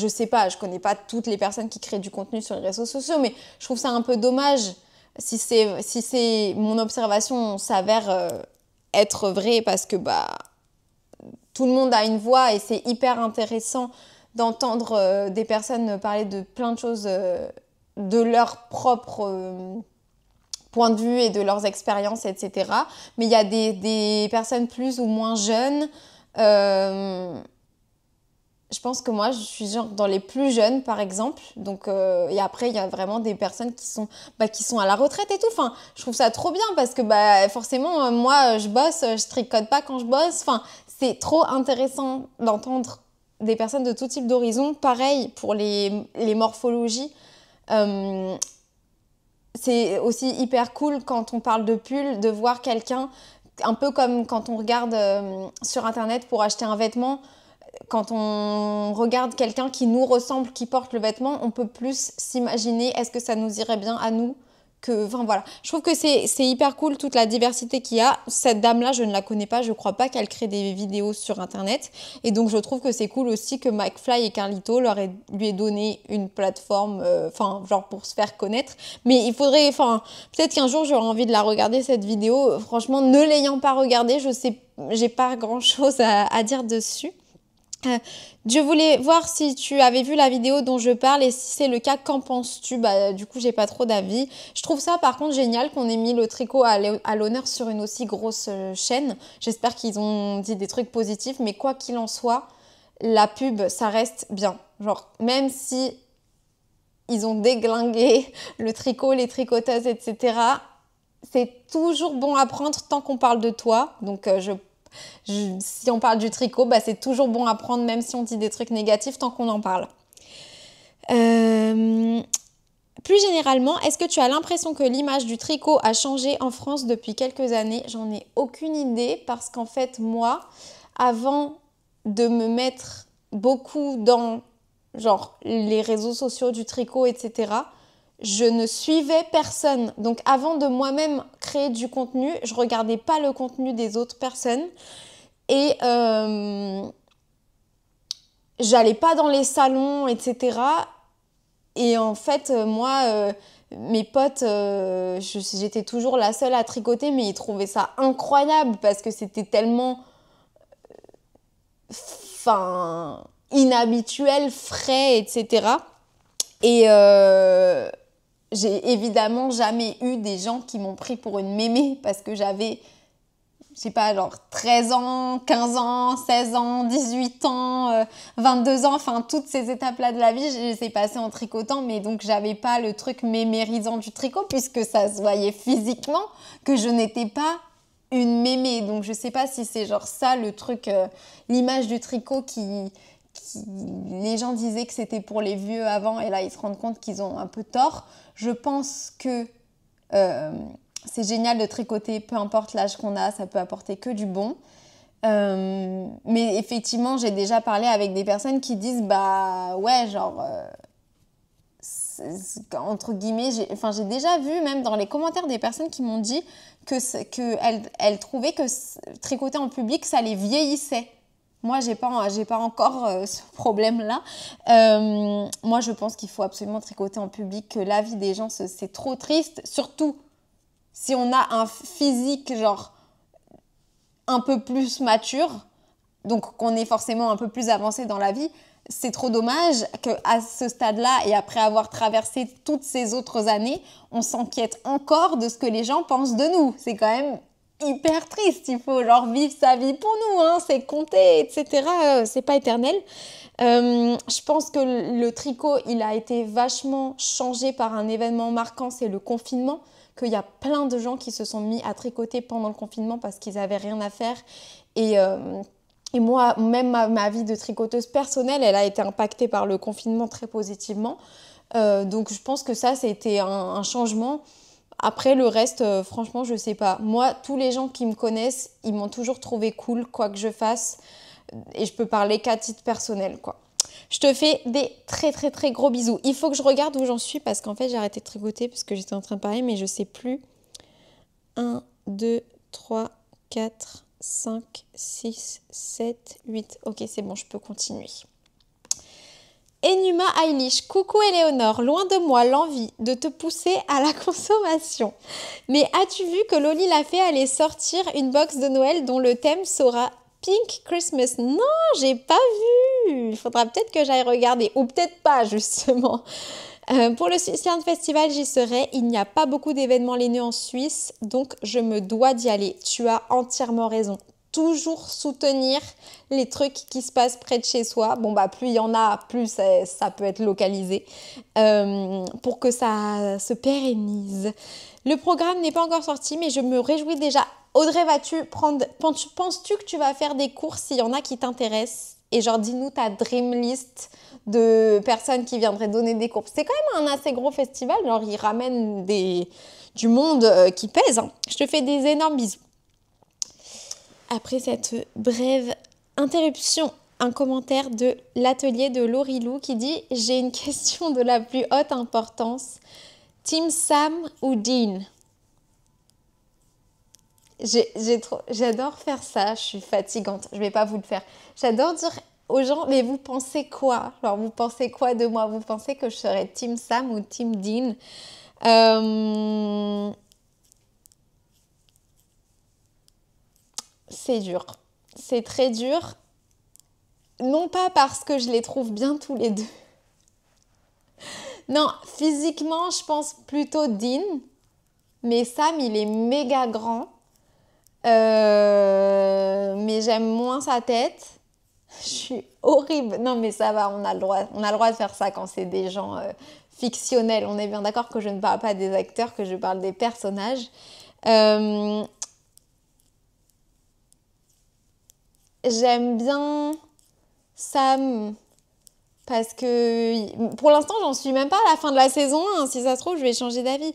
Speaker 1: sais pas, je connais pas toutes les personnes qui créent du contenu sur les réseaux sociaux, mais je trouve ça un peu dommage si mon observation s'avère être vraie parce que tout le monde a une voix et c'est hyper intéressant d'entendre des personnes parler de plein de choses de leur propre point de vue et de leurs expériences, etc. Mais il y a des personnes plus ou moins jeunes. Je pense que moi, je suis genre dans les plus jeunes, par exemple. Donc, et après, il y a vraiment des personnes qui sont à la retraite et tout. Enfin, je trouve ça trop bien parce que forcément, moi, je bosse, je tricote pas quand je bosse. Enfin, c'est trop intéressant d'entendre des personnes de tout type d'horizon. Pareil pour les morphologies. C'est aussi hyper cool quand on parle de pull, de voir quelqu'un, un peu comme quand on regarde sur Internet pour acheter un vêtement, quand on regarde quelqu'un qui nous ressemble, qui porte le vêtement, on peut plus s'imaginer est-ce que ça nous irait bien à nous enfin voilà, je trouve que c'est hyper cool toute la diversité qu'il y a. Cette dame-là, je ne la connais pas, je crois pas qu'elle crée des vidéos sur Internet. Et donc je trouve que c'est cool aussi que McFly et Carlito lui aient donné une plateforme, pour se faire connaître. Mais il faudrait, peut-être qu'un jour j'aurai envie de la regarder cette vidéo. Franchement, ne l'ayant pas regardée, j'ai pas grand-chose à dire dessus. Je voulais voir si tu avais vu la vidéo dont je parle et si c'est le cas, qu'en penses-tu ? Du coup, j'ai pas trop d'avis. Je trouve ça par contre génial qu'on ait mis le tricot à l'honneur sur une aussi grosse chaîne. J'espère qu'ils ont dit des trucs positifs, mais quoi qu'il en soit, la pub, ça reste bien. Genre, même si ils ont déglingué le tricot, les tricoteuses, etc., c'est toujours bon à prendre tant qu'on parle de toi. Donc, si on parle du tricot, c'est toujours bon à prendre, même si on dit des trucs négatifs, tant qu'on en parle. Plus généralement, est-ce que tu as l'impression que l'image du tricot a changé en France depuis quelques années? J'en ai aucune idée parce qu'en fait, moi, avant de me mettre beaucoup dans les réseaux sociaux du tricot, etc., je ne suivais personne. Donc avant de moi-même créer du contenu, je regardais pas le contenu des autres personnes et j'allais pas dans les salons, etc. Et en fait, moi, mes potes, j'étais toujours la seule à tricoter, mais ils trouvaient ça incroyable parce que c'était tellement inhabituel, frais, etc. Et j'ai évidemment jamais eu des gens qui m'ont pris pour une mémé parce que j'avais, je sais pas, 13 ans, 15 ans, 16 ans, 18 ans, 22 ans, enfin toutes ces étapes-là de la vie, je les ai passées en tricotant, mais donc j'avais pas le truc mémérisant du tricot puisque ça se voyait physiquement que je n'étais pas une mémé. Donc je sais pas si c'est ça le truc, l'image du tricot qui les gens disaient que c'était pour les vieux avant et là ils se rendent compte qu'ils ont un peu tort. Je pense que c'est génial de tricoter, peu importe l'âge qu'on a, ça peut apporter que du bon. Mais effectivement, j'ai déjà parlé avec des personnes qui disent entre guillemets, j'ai déjà vu même dans les commentaires des personnes qui m'ont dit que elles trouvaient que tricoter en public, ça les vieillissait. Moi, j'ai pas encore ce problème-là. Moi, je pense qu'il faut absolument tricoter en public, que la vie des gens, c'est trop triste. Surtout si on a un physique un peu plus mature, donc qu'on est forcément un peu plus avancé dans la vie, c'est trop dommage qu'à ce stade-là et après avoir traversé toutes ces autres années, on s'inquiète encore de ce que les gens pensent de nous. C'est quand même hyper triste. Il faut vivre sa vie pour nous, hein, c'est compter, etc. C'est pas éternel. Je pense que le tricot, il a été vachement changé par un événement marquant, c'est le confinement, qu'il y a plein de gens qui se sont mis à tricoter pendant le confinement parce qu'ils avaient rien à faire. Et moi, même ma vie de tricoteuse personnelle, elle a été impactée par le confinement très positivement. Donc je pense que ça, c'était un changement. Après, le reste, franchement, je sais pas. Moi, tous les gens qui me connaissent, ils m'ont toujours trouvé cool, quoi que je fasse. Et je peux parler qu'à titre personnel, quoi. Je te fais des très très très gros bisous. Il faut que je regarde où j'en suis parce qu'en fait, j'ai arrêté de tricoter parce que j'étais en train de parler, mais je sais plus. 1, 2, 3, 4, 5, 6, 7, 8. Ok, c'est bon, je peux continuer. Enuma Eilish, coucou Éléonore, loin de moi l'envie de te pousser à la consommation. Mais as-tu vu que Loli Lafay allait sortir une box de Noël dont le thème sera Pink Christmas? Non, j'ai pas vu. Il faudra peut-être que j'aille regarder, ou peut-être pas justement. Pour le Switzerland Festival, j'y serai. Il n'y a pas beaucoup d'événements laineux en Suisse, donc je me dois d'y aller. Tu as entièrement raison. Toujours soutenir les trucs qui se passent près de chez soi. Bon, plus il y en a, plus ça peut être localisé pour que ça se pérennise. Le programme n'est pas encore sorti, mais je me réjouis déjà. Audrey, penses-tu que tu vas faire des courses s'il y en a qui t'intéressent? Et dis-nous ta dream list de personnes qui viendraient donner des cours. C'est quand même un assez gros festival, ils ramènent du monde qui pèse. Hein. Je te fais des énormes bisous. Après cette brève interruption, un commentaire de l'atelier de Laurie-Lou qui dit « J'ai une question de la plus haute importance. Team Sam ou Dean ?» J'adore faire ça, je suis fatigante, je vais pas vous le faire. J'adore dire aux gens, mais vous pensez quoi? Vous pensez quoi de moi? Vous pensez que je serais Team Sam ou Team Dean? C'est dur. C'est très dur. Non pas parce que je les trouve bien tous les deux. Non, physiquement, je pense plutôt Dean. Mais Sam, il est méga grand. Mais j'aime moins sa tête. Je suis horrible. Non, mais ça va, on a le droit de faire ça quand c'est des gens fictionnels. On est bien d'accord que je ne parle pas des acteurs, que je parle des personnages. J'aime bien Sam parce que pour l'instant, j'en suis même pas à la fin de la saison 1. Si ça se trouve, je vais changer d'avis.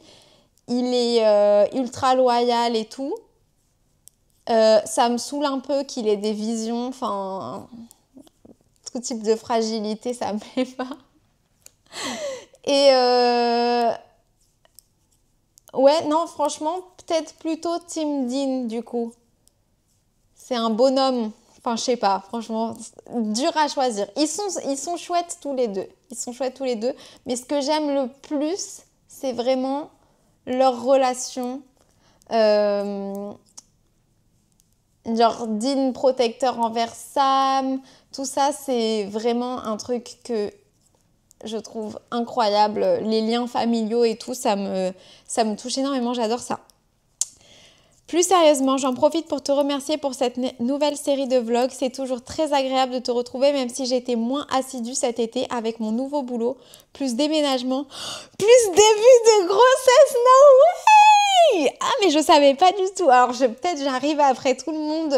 Speaker 1: Il est ultra loyal et tout. Ça me saoule un peu qu'il ait des visions, enfin, tout type de fragilité, ça me plaît pas. Et ouais, non, franchement, peut-être plutôt Tim Dean, du coup. C'est un bonhomme. Enfin, je sais pas, franchement, dur à choisir. Ils sont chouettes tous les deux. Ils sont chouettes tous les deux. Mais ce que j'aime le plus, c'est vraiment leur relation. Genre Dean protecteur envers Sam. Tout ça, c'est vraiment un truc que je trouve incroyable. Les liens familiaux et tout, ça me touche énormément. J'adore ça. Plus sérieusement, j'en profite pour te remercier pour cette nouvelle série de vlogs. C'est toujours très agréable de te retrouver, même si j'ai été moins assidue cet été avec mon nouveau boulot. Plus déménagement, plus début de grossesse, no way! Ah, mais je savais pas du tout. Alors, peut-être j'arrive après tout le monde.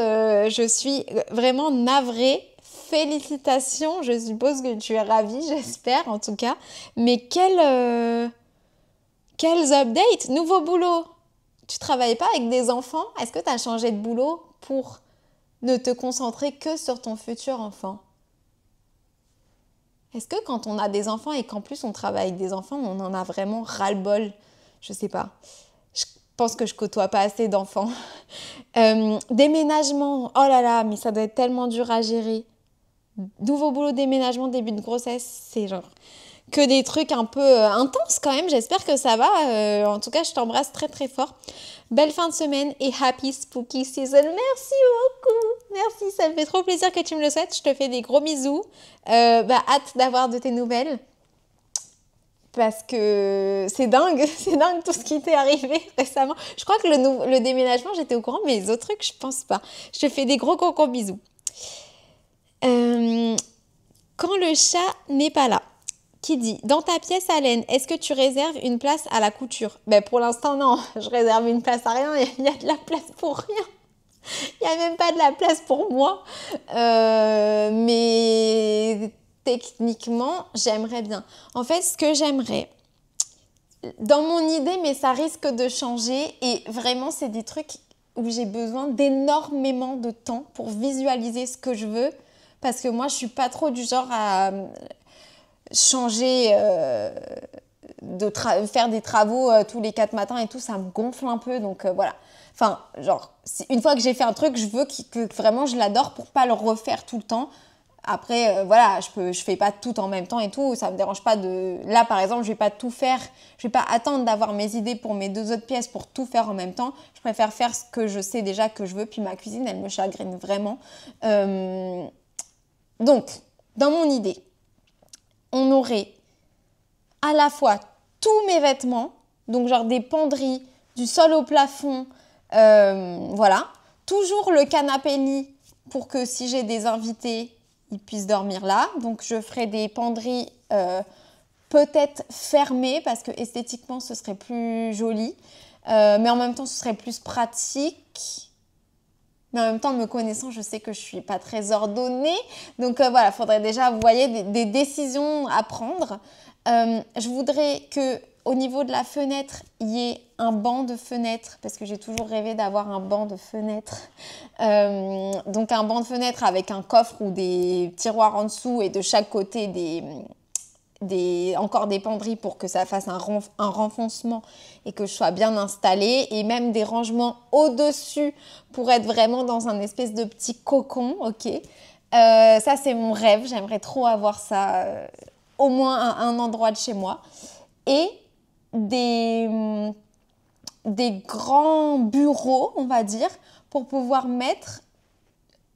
Speaker 1: Je suis vraiment navrée. Félicitations, je suppose que tu es ravie, j'espère en tout cas. Mais quels updates! Nouveau boulot! Tu travailles pas avec des enfants? Est-ce que tu as changé de boulot pour ne te concentrer que sur ton futur enfant? Est-ce que quand on a des enfants et qu'en plus on travaille avec des enfants, on en a vraiment ras-le-bol? Je sais pas. Je pense que je côtoie pas assez d'enfants. Déménagement, oh là là, mais ça doit être tellement dur à gérer. Nouveau boulot, déménagement, début de grossesse, c'est genre que des trucs un peu intenses quand même. J'espère que ça va. En tout cas, je t'embrasse très très fort. Belle fin de semaine et happy spooky season. Merci beaucoup. Merci, ça me fait trop plaisir que tu me le souhaites. Je te fais des gros bisous. Hâte d'avoir de tes nouvelles. Parce que c'est dingue tout ce qui t'est arrivé récemment. Je crois que le déménagement, j'étais au courant, mais les autres trucs, je pense pas. Je te fais des gros bisous. Quand le chat n'est pas là, qui dit « Dans ta pièce à laine, est-ce que tu réserves une place à la couture ?» Pour l'instant, non. Je réserve une place à rien. Il y a de la place pour rien. Il n'y a même pas de la place pour moi. Mais techniquement, j'aimerais bien. En fait, ce que j'aimerais, dans mon idée, mais ça risque de changer. Et vraiment, c'est des trucs où j'ai besoin d'énormément de temps pour visualiser ce que je veux. Parce que moi, je ne suis pas trop du genre à changer, faire des travaux tous les 4 matins et tout, ça me gonfle un peu, donc voilà. Enfin, genre, une fois que j'ai fait un truc, je veux que vraiment je l'adore pour pas le refaire tout le temps. Après, voilà, je fais pas tout en même temps et tout, ça me dérange pas de... Là, par exemple, je vais pas tout faire, je vais pas attendre d'avoir mes idées pour mes 2 autres pièces pour tout faire en même temps. Je préfère faire ce que je sais déjà que je veux, puis ma cuisine, elle me chagrine vraiment. Donc, dans mon idée, on aurait à la fois tous mes vêtements, donc genre des penderies, du sol au plafond, voilà. Toujours le canapé-lit pour que si j'ai des invités, ils puissent dormir là. Donc je ferai des penderies peut-être fermées parce que esthétiquement ce serait plus joli. Mais en même temps ce serait plus pratique. Mais en même temps, me connaissant, je sais que je ne suis pas très ordonnée. Donc voilà, il faudrait déjà, vous voyez, des décisions à prendre. Je voudrais qu'au niveau de la fenêtre, il y ait un banc de fenêtre, parce que j'ai toujours rêvé d'avoir un banc de fenêtre. Donc un banc de fenêtre avec un coffre ou des tiroirs en dessous et de chaque côté encore des penderies pour que ça fasse un renfoncement et que je sois bien installée, et même des rangements au-dessus pour être vraiment dans un espèce de petit cocon, ok. Ça, c'est mon rêve, j'aimerais trop avoir ça au moins à un endroit de chez moi. Et des grands bureaux, on va dire, pour pouvoir mettre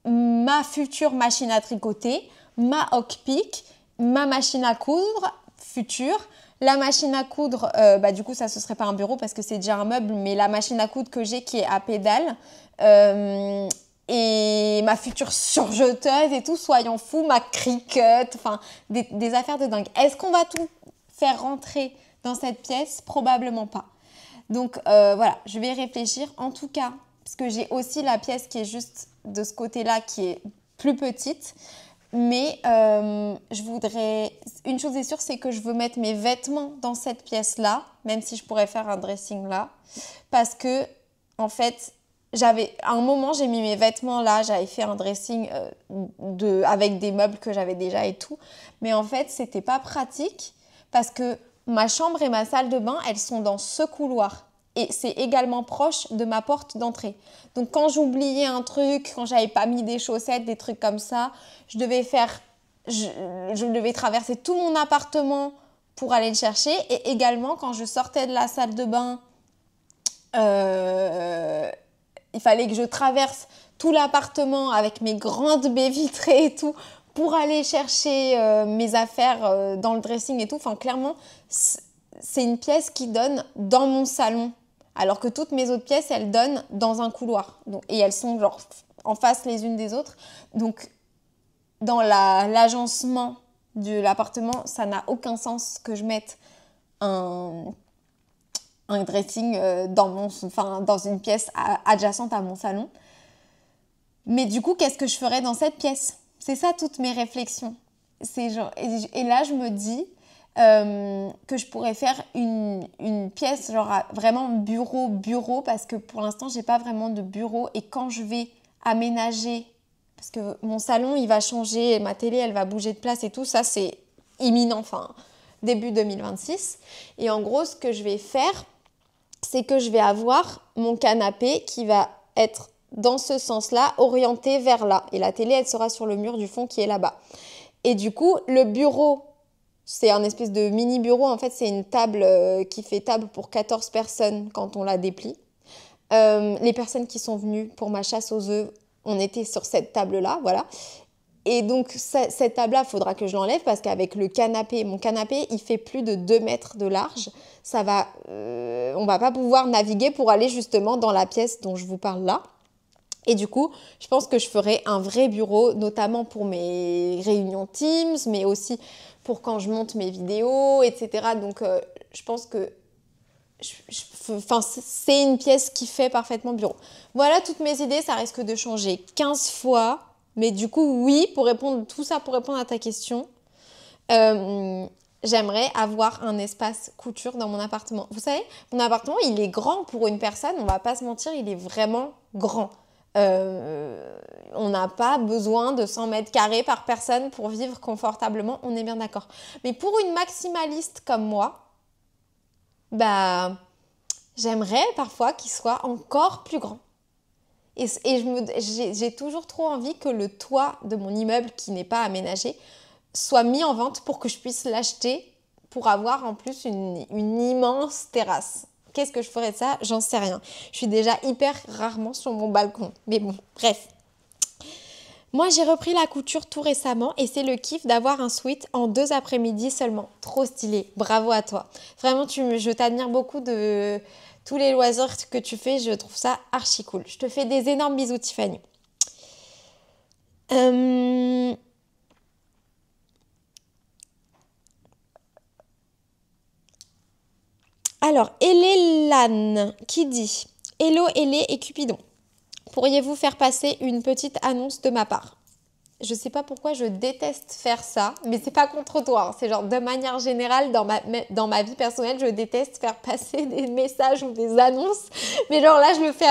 Speaker 1: ma future machine à tricoter, ma hockpick, ma machine à coudre future, la machine à coudre, du coup ça ce serait pas un bureau parce que c'est déjà un meuble, mais la machine à coudre que j'ai qui est à pédale, et ma future surjeteuse et tout, soyons fous, ma cricket, enfin des affaires de dingue. Est-ce qu'on va tout faire rentrer dans cette pièce? Probablement pas. Donc voilà, je vais y réfléchir. En tout cas, parce que j'ai aussi la pièce qui est juste de ce côté-là, qui est plus petite. Mais je voudrais... Une chose est sûre, c'est que je veux mettre mes vêtements dans cette pièce-là, même si je pourrais faire un dressing là. Parce que, en fait, à un moment, j'ai mis mes vêtements là, j'avais fait un dressing avec des meubles que j'avais déjà et tout. Mais en fait, c'était pas pratique parce que ma chambre et ma salle de bain, elles sont dans ce couloir. Et c'est également proche de ma porte d'entrée. Donc quand j'oubliais un truc, quand j'avais pas mis des chaussettes, des trucs comme ça, je devais traverser tout mon appartement pour aller le chercher. Et également quand je sortais de la salle de bain, il fallait que je traverse tout l'appartement avec mes grandes baies vitrées et tout pour aller chercher mes affaires dans le dressing et tout. Enfin clairement, c'est une pièce qui donne dans mon salon. Alors que toutes mes autres pièces, elles donnent dans un couloir. Donc, et elles sont genre en face les unes des autres. Donc, dans l'agencement de l'appartement, ça n'a aucun sens que je mette un dressing dans une pièce adjacente à mon salon. Mais du coup, qu'est-ce que je ferais dans cette pièce? C'est ça toutes mes réflexions. Et là, je me dis... que je pourrais faire une pièce genre vraiment bureau parce que pour l'instant j'ai pas vraiment de bureau et quand je vais aménager parce que mon salon il va changer, ma télé elle va bouger de place et tout ça c'est imminent, enfin début 2026 et en gros ce que je vais faire c'est que je vais avoir mon canapé qui va être dans ce sens-là orienté vers là et la télé elle sera sur le mur du fond qui est là-bas et du coup le bureau c'est un espèce de mini bureau. En fait, c'est une table qui fait table pour 14 personnes quand on la déplie. Les personnes qui sont venues pour ma chasse aux œufs, on était sur cette table-là, voilà. Et donc, cette table-là, il faudra que je l'enlève parce qu'avec le canapé, mon canapé, il fait plus de 2 mètres de large. On va pas pouvoir naviguer pour aller justement dans la pièce dont je vous parle là. Et du coup, je pense que je ferai un vrai bureau, notamment pour mes réunions Teams, mais aussi pour quand je monte mes vidéos, etc. Donc, je pense que c'est une pièce qui fait parfaitement bureau. Voilà toutes mes idées, ça risque de changer 15 fois. Mais du coup, oui, pour répondre à ta question, j'aimerais avoir un espace couture dans mon appartement. Vous savez, mon appartement, il est grand pour une personne, on va pas se mentir, il est vraiment grand. On n'a pas besoin de 100 mètres carrés par personne pour vivre confortablement, on est bien d'accord. Mais pour une maximaliste comme moi, bah, j'aimerais parfois qu'il soit encore plus grand. Et j'ai toujours trop envie que le toit de mon immeuble qui n'est pas aménagé soit mis en vente pour que je puisse l'acheter pour avoir en plus une immense terrasse. Qu'est-ce que je ferais de ça? J'en sais rien. Je suis déjà hyper rarement sur mon balcon. Mais bon, bref. Moi, j'ai repris la couture tout récemment et c'est le kiff d'avoir un sweat en 2 après-midi seulement. Trop stylé. Bravo à toi. Vraiment, je t'admire beaucoup de tous les loisirs que tu fais. Je trouve ça archi cool. Je te fais des énormes bisous, Tiffany. Alors, Elélane qui dit « Hello Hélé et Cupidon, pourriez-vous faire passer une petite annonce de ma part ?» Je sais pas pourquoi je déteste faire ça, mais c'est pas contre toi. Hein. C'est genre de manière générale, dans ma vie personnelle, je déteste faire passer des messages ou des annonces. Mais genre là, je le fais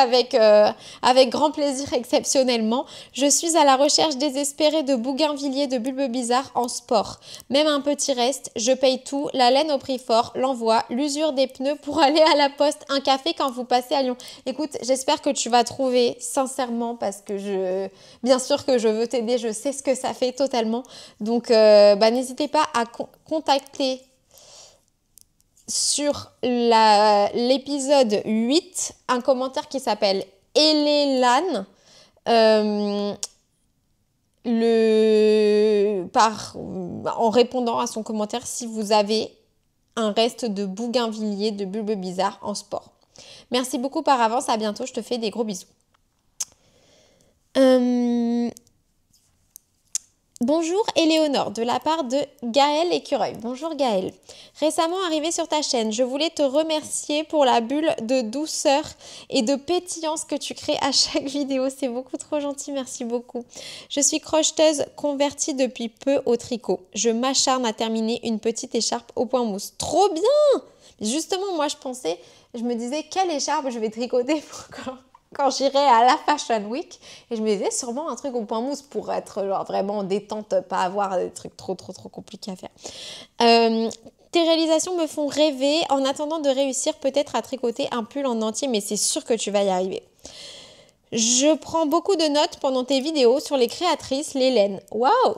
Speaker 1: avec grand plaisir exceptionnellement. Je suis à la recherche désespérée de bougainvilliers de bulbes bizarres en sport. Même un petit reste, je paye tout, la laine au prix fort, l'envoi, l'usure des pneus pour aller à la poste, un café quand vous passez à Lyon. Écoute, j'espère que tu vas trouver sincèrement parce que bien sûr que je veux t'aider, je sais ce que ça fait totalement. Donc, n'hésitez pas à contacter sur l'épisode 8 un commentaire qui s'appelle Elélane en répondant à son commentaire si vous avez un reste de bougainvilliers de bulbes bizarres en sport. Merci beaucoup par avance, à bientôt, je te fais des gros bisous. Euh, Bonjour Éléonore, de la part de Gaël Écureuil. Bonjour Gaël. Récemment arrivé sur ta chaîne, je voulais te remercier pour la bulle de douceur et de pétillance que tu crées à chaque vidéo. C'est beaucoup trop gentil, merci beaucoup. Je suis crocheteuse convertie depuis peu au tricot. Je m'acharne à terminer une petite écharpe au point mousse. Trop bien! Justement, moi je me disais quelle écharpe je vais tricoter pour quand j'irai à la Fashion Week. Et je me disais sûrement un truc au point mousse pour être genre vraiment détente, pas avoir des trucs trop compliqués à faire. Tes réalisations me font rêver. En attendant de réussir peut-être à tricoter un pull en entier, mais c'est sûr que tu vas y arriver. Je prends beaucoup de notes pendant tes vidéos sur les créatrices, les laines. Waouh!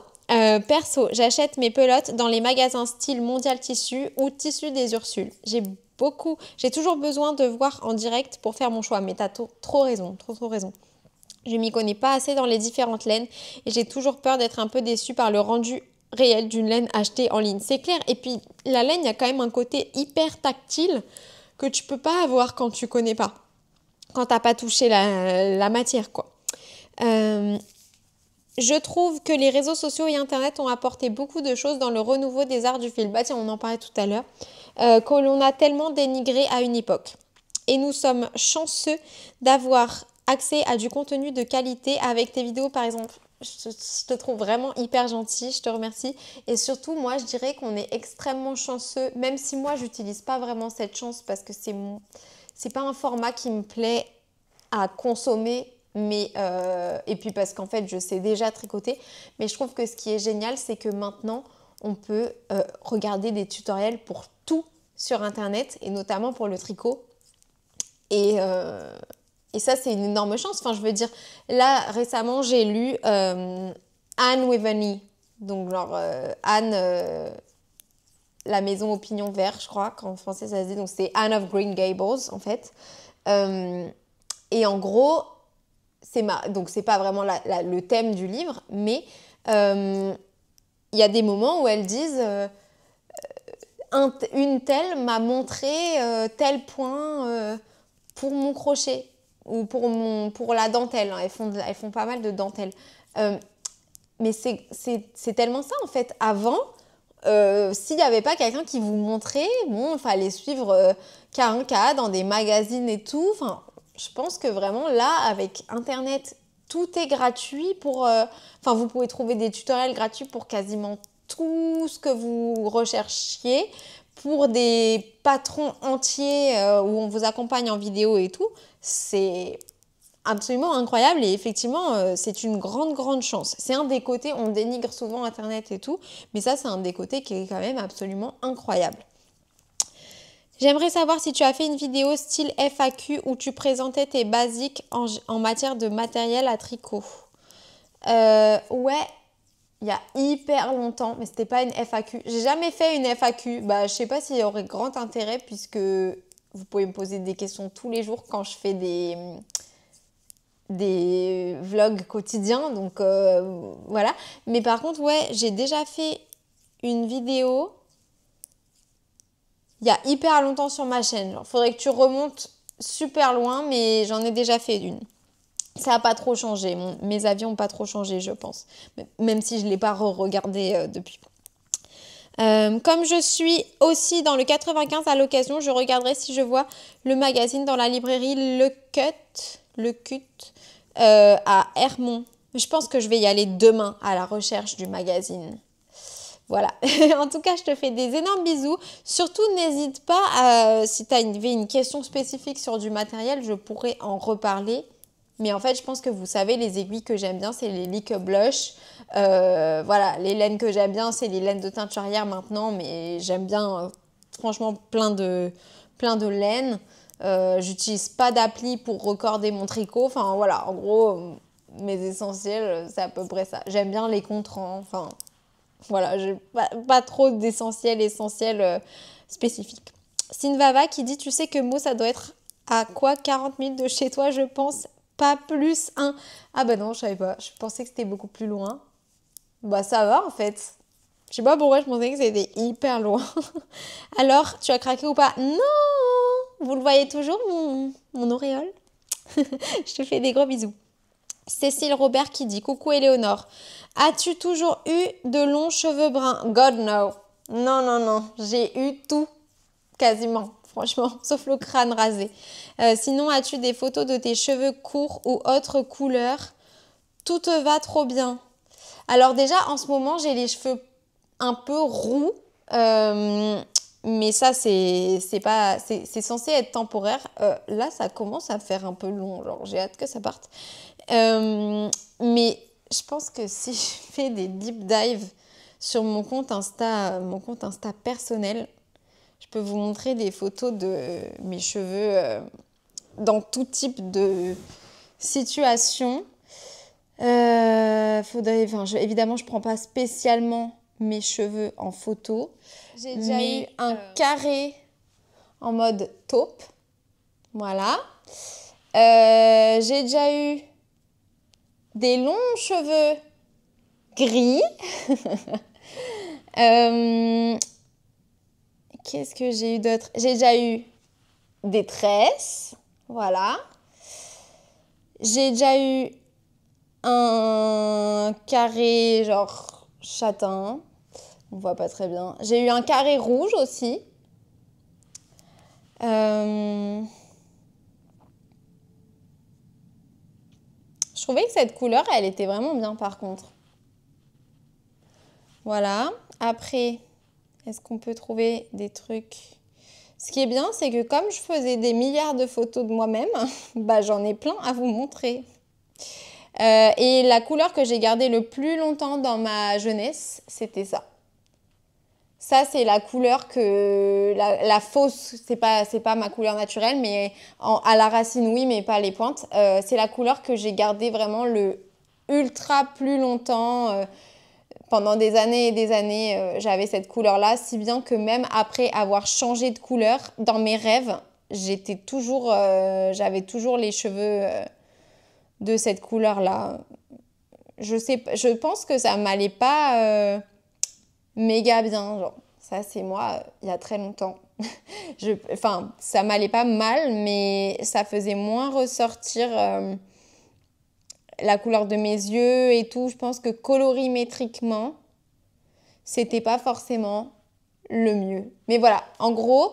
Speaker 1: Perso, j'achète mes pelotes dans les magasins style Mondial Tissu ou Tissu des Ursules. J'ai toujours besoin de voir en direct pour faire mon choix, mais t'as trop raison, trop raison. Je m'y connais pas assez dans les différentes laines et j'ai toujours peur d'être un peu déçue par le rendu réel d'une laine achetée en ligne. C'est clair. Et puis la laine, il y a quand même un côté hyper tactile que tu peux pas avoir quand tu connais pas, quand t'as pas touché la matière, quoi. Je trouve que les réseaux sociaux et Internet ont apporté beaucoup de choses dans le renouveau des arts du fil. Bah tiens, on en parlait tout à l'heure. Que l'on a tellement dénigré à une époque. Et nous sommes chanceux d'avoir accès à du contenu de qualité avec tes vidéos, par exemple. Je te trouve vraiment hyper gentil, je te remercie. Et surtout, moi, je dirais qu'on est extrêmement chanceux, même si moi, j'utilise pas vraiment cette chance parce que c'est pas un format qui me plaît à consommer. Et puis parce qu'en fait je sais déjà tricoter, mais je trouve que ce qui est génial c'est que maintenant on peut regarder des tutoriels pour tout sur internet et notamment pour le tricot et ça c'est une énorme chance. Enfin je veux dire, là récemment j'ai lu Anne with an E, donc genre Anne la maison au pignon vert, je crois qu'en français ça se dit, donc c'est Anne of Green Gables en fait. Et en gros donc c'est pas vraiment le thème du livre, mais il y a des moments où elles disent une telle m'a montré tel point pour mon crochet ou pour la dentelle. Elles font pas mal de dentelle. Mais c'est tellement ça en fait. Avant, s'il n'y avait pas quelqu'un qui vous montrait, bon, il fallait suivre K1K dans des magazines et tout. Enfin, je pense que vraiment là, avec Internet, tout est gratuit Enfin, vous pouvez trouver des tutoriels gratuits pour quasiment tout ce que vous recherchiez, pour des patrons entiers où on vous accompagne en vidéo et tout. C'est absolument incroyable et effectivement, c'est une grande chance. C'est un des côtés, on dénigre souvent Internet et tout, mais ça, c'est un des côtés qui est quand même absolument incroyable. J'aimerais savoir si tu as fait une vidéo style FAQ où tu présentais tes basiques en matière de matériel à tricot. Ouais, il y a hyper longtemps, mais c'était pas une FAQ. J'ai jamais fait une FAQ. Bah, je sais pas s'il y aurait grand intérêt puisque vous pouvez me poser des questions tous les jours quand je fais des vlogs quotidiens. Donc voilà. Mais par contre, ouais, j'ai déjà fait une vidéo il y a hyper longtemps sur ma chaîne. Genre, faudrait que tu remontes super loin, mais j'en ai déjà fait une. Ça n'a pas trop changé. Mes avis n'ont pas trop changé, je pense. Même si je ne l'ai pas re-regardé depuis. Comme je suis aussi dans le 95 à l'occasion, je regarderai si je vois le magazine dans la librairie Le Cut à Hermont. Je pense que je vais y aller demain à la recherche du magazine. Voilà. En tout cas, je te fais des énormes bisous. Surtout, n'hésite pas, si tu as une question spécifique sur du matériel, je pourrais en reparler. Mais en fait, je pense que vous savez, les aiguilles que j'aime bien, c'est les Lick Blush. Voilà, les laines que j'aime bien, c'est les laines de teinturière maintenant. Mais j'aime bien, franchement, plein de laines. J'utilise pas d'appli pour recorder mon tricot. Enfin, voilà, en gros, mes essentiels, c'est à peu près ça. J'aime bien les contrants, enfin... Voilà, j'ai pas trop d'essentiels spécifiques. Sinvava qui dit, tu sais que Mo, ça doit être à quoi 40 minutes de chez toi, je pense, pas plus un. Ah bah non, je savais pas. Je pensais que c'était beaucoup plus loin. Bah ça va en fait. Je sais pas pourquoi je pensais que c'était hyper loin. Alors, tu as craqué ou pas? Non! Vous le voyez toujours, mon auréole? Je te fais des gros bisous. Cécile Robert qui dit « Coucou Éléonore, as-tu toujours eu de longs cheveux bruns ?» God no. Non, non, non. J'ai eu tout, quasiment, franchement, sauf le crâne rasé. Sinon, as-tu des photos de tes cheveux courts ou autres couleurs? Tout te va trop bien. Alors déjà, en ce moment, j'ai les cheveux un peu roux. Mais ça, c'est censé être temporaire. Là, ça commence à faire un peu long. Genre, j'ai hâte que ça parte. Mais je pense que si je fais des deep dives sur mon compte Insta personnel, je peux vous montrer des photos de mes cheveux dans tout type de situation. Évidemment, je ne prends pas spécialement mes cheveux en photo. J'ai déjà eu un carré en mode taupe. Voilà. J'ai déjà eu des longs cheveux gris. Qu'est-ce que j'ai eu d'autre? J'ai déjà eu des tresses. Voilà. J'ai déjà eu un carré genre châtain. On voit pas très bien. J'ai eu un carré rouge aussi. Je trouvais que cette couleur, elle était vraiment bien par contre. Voilà. Après, est-ce qu'on peut trouver des trucs? Ce qui est bien, c'est que comme je faisais des milliards de photos de moi-même, bah, j'en ai plein à vous montrer. Et la couleur que j'ai gardée le plus longtemps dans ma jeunesse, c'était ça. Ça, c'est la couleur que... La fausse, c'est pas ma couleur naturelle, mais à la racine, oui, mais pas les pointes. C'est la couleur que j'ai gardée vraiment le ultra plus longtemps. Pendant des années et des années, j'avais cette couleur-là, si bien que même après avoir changé de couleur, dans mes rêves, j'avais toujours les cheveux de cette couleur-là. Je pense que ça m'allait pas méga bien, genre. Ça, c'est moi, il y a très longtemps. Ça m'allait pas mal, mais ça faisait moins ressortir la couleur de mes yeux et tout. Je pense que colorimétriquement, c'était pas forcément le mieux. Mais voilà, en gros,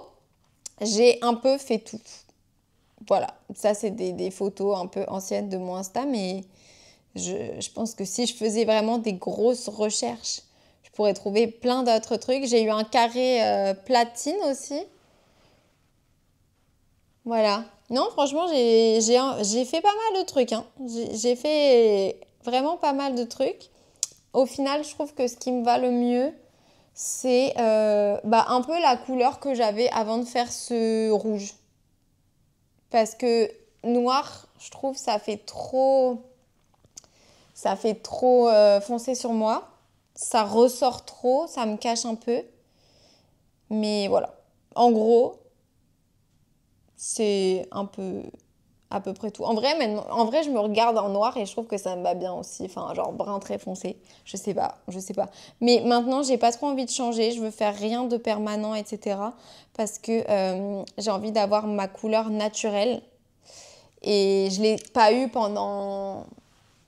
Speaker 1: j'ai un peu fait tout. Voilà, ça, c'est des photos un peu anciennes de mon Insta, mais je pense que si je faisais vraiment des grosses recherches, je pourrais trouver plein d'autres trucs. J'ai eu un carré platine aussi. Voilà. Non, franchement, j'ai fait pas mal de trucs. Hein. J'ai fait vraiment pas mal de trucs. Au final, je trouve que ce qui me va le mieux, c'est un peu la couleur que j'avais avant de faire ce rouge. Parce que noir, je trouve, ça fait trop foncé sur moi. Ça ressort trop, ça me cache un peu. Mais voilà. En gros, c'est un peu à peu près tout. En vrai, je me regarde en noir et je trouve que ça me va bien aussi. Enfin, genre brun très foncé. Je sais pas. Mais maintenant, j'ai pas trop envie de changer. Je veux faire rien de permanent, etc. Parce que j'ai envie d'avoir ma couleur naturelle. Et je l'ai pas eu pendant...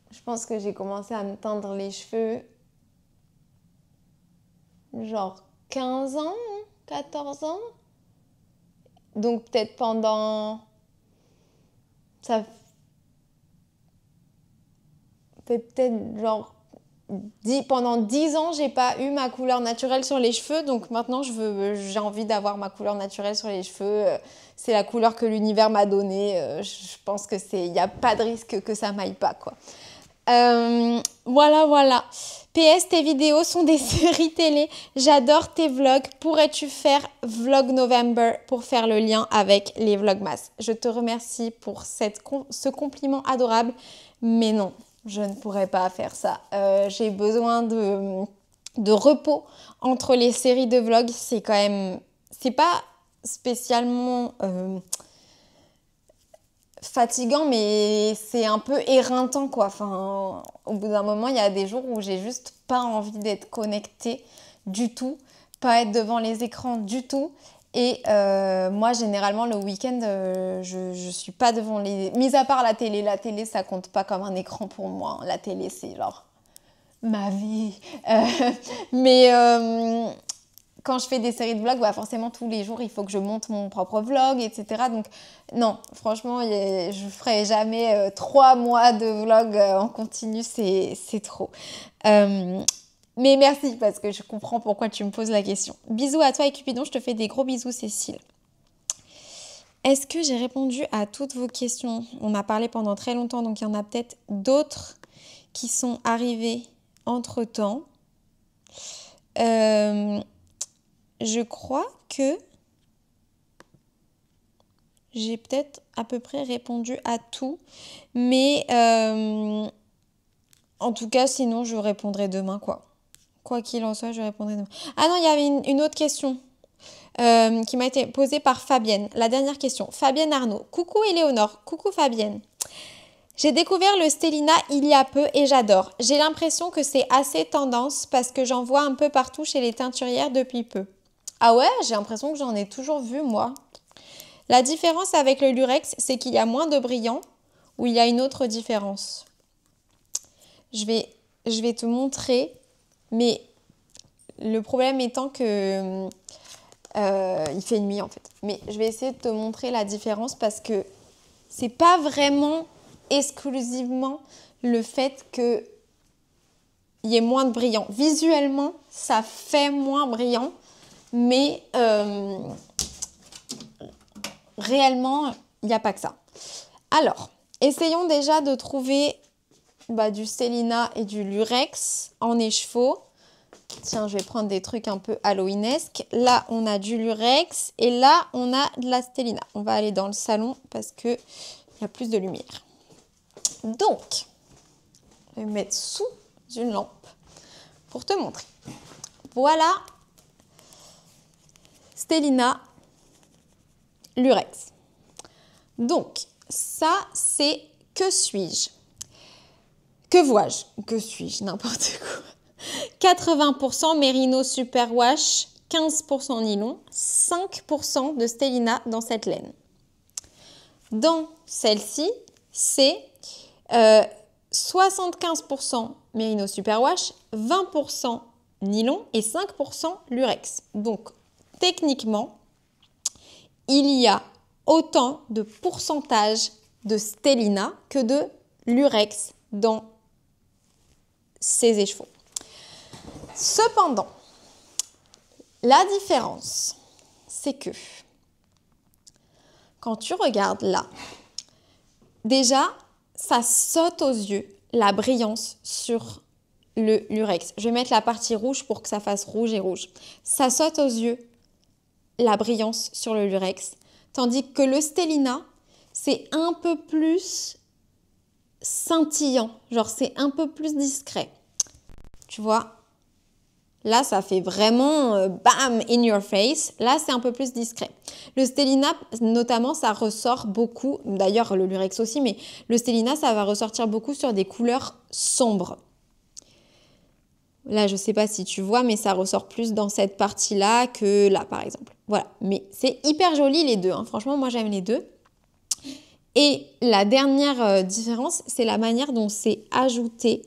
Speaker 1: Je pense que j'ai commencé à me teindre les cheveux genre 15 ans, 14 ans. Donc peut-être pendant... Ça fait peut-être genre... Pendant 10 ans, j'ai pas eu ma couleur naturelle sur les cheveux. Donc maintenant, j'ai envie d'avoir ma couleur naturelle sur les cheveux. C'est la couleur que l'univers m'a donnée. Je pense que il n'y a pas de risque que ça m'aille pas, quoi. Voilà. PS, tes vidéos sont des séries télé. J'adore tes vlogs. Pourrais-tu faire Vlog November pour faire le lien avec les Vlogmas? Je te remercie pour ce compliment adorable. Mais non, je ne pourrais pas faire ça. J'ai besoin de repos entre les séries de vlogs. C'est quand même... C'est pas spécialement... fatigant, mais c'est un peu éreintant, quoi. Enfin, au bout d'un moment, il y a des jours où j'ai juste pas envie d'être connectée du tout, pas être devant les écrans du tout. Et moi, généralement, le week-end, je suis pas devant les... Mis à part la télé, ça compte pas comme un écran pour moi. La télé, c'est genre ma vie. Mais quand je fais des séries de vlogs, bah forcément, tous les jours, il faut que je monte mon propre vlog, etc. Donc, non, franchement, je ferai jamais 3 mois de vlog en continu. C'est trop. Mais merci, parce que je comprends pourquoi tu me poses la question. Bisous à toi et Cupidon, je te fais des gros bisous, Cécile. Est-ce que j'ai répondu à toutes vos questions? On a parlé pendant très longtemps, donc il y en a peut-être d'autres qui sont arrivées entre-temps. Je crois que j'ai peut-être à peu près répondu à tout. Mais en tout cas, sinon, je répondrai demain, quoi. Quoi qu'il en soit, je répondrai demain. Ah non, il y avait une autre question qui m'a été posée par Fabienne. La dernière question. Fabienne Arnaud. Coucou Éléonore. Coucou Fabienne. J'ai découvert le Stellina il y a peu et j'adore. J'ai l'impression que c'est assez tendance parce que j'en vois un peu partout chez les teinturières depuis peu. Ah ouais, j'ai l'impression que j'en ai toujours vu, moi. La différence avec le Lurex, c'est qu'il y a moins de brillant ou il y a une autre différence. Je vais te montrer, mais le problème étant que il fait nuit en fait. Mais je vais essayer de te montrer la différence parce que c'est pas vraiment exclusivement le fait qu'il y ait moins de brillant. Visuellement, ça fait moins brillant, mais réellement, il n'y a pas que ça. Alors, essayons déjà de trouver du Stellina et du Lurex en écheveau. Tiens, je vais prendre des trucs un peu halloweenesques. Là, on a du Lurex et là, on a de la Stellina. On va aller dans le salon parce qu'il y a plus de lumière. Donc, je vais me mettre sous une lampe pour te montrer. Voilà Stellina, Lurex. Donc, ça, c'est que suis-je? Que vois-je? Que suis-je? N'importe quoi. 80% Merino Superwash, 15% nylon, 5% de Stellina dans cette laine. Dans celle-ci, c'est 75% Merino Superwash, 20% nylon et 5% Lurex. Donc, techniquement, il y a autant de pourcentage de Stellina que de Lurex dans ces écheveaux. Cependant, la différence, c'est que quand tu regardes là, déjà, ça saute aux yeux la brillance sur le Lurex. Je vais mettre la partie rouge pour que ça fasse rouge et rouge. Ça saute aux yeux la brillance sur le Lurex, tandis que le Stellina, c'est un peu plus scintillant, genre c'est un peu plus discret. Tu vois, là ça fait vraiment bam in your face. Là c'est un peu plus discret. Le Stellina notamment, ça ressort beaucoup, d'ailleurs le Lurex aussi, mais le Stellina ça va ressortir beaucoup sur des couleurs sombres. Là je sais pas si tu vois, mais ça ressort plus dans cette partie là que là par exemple. Voilà, mais c'est hyper joli les deux, hein. Franchement moi j'aime les deux. Et la dernière différence, c'est la manière dont c'est ajouté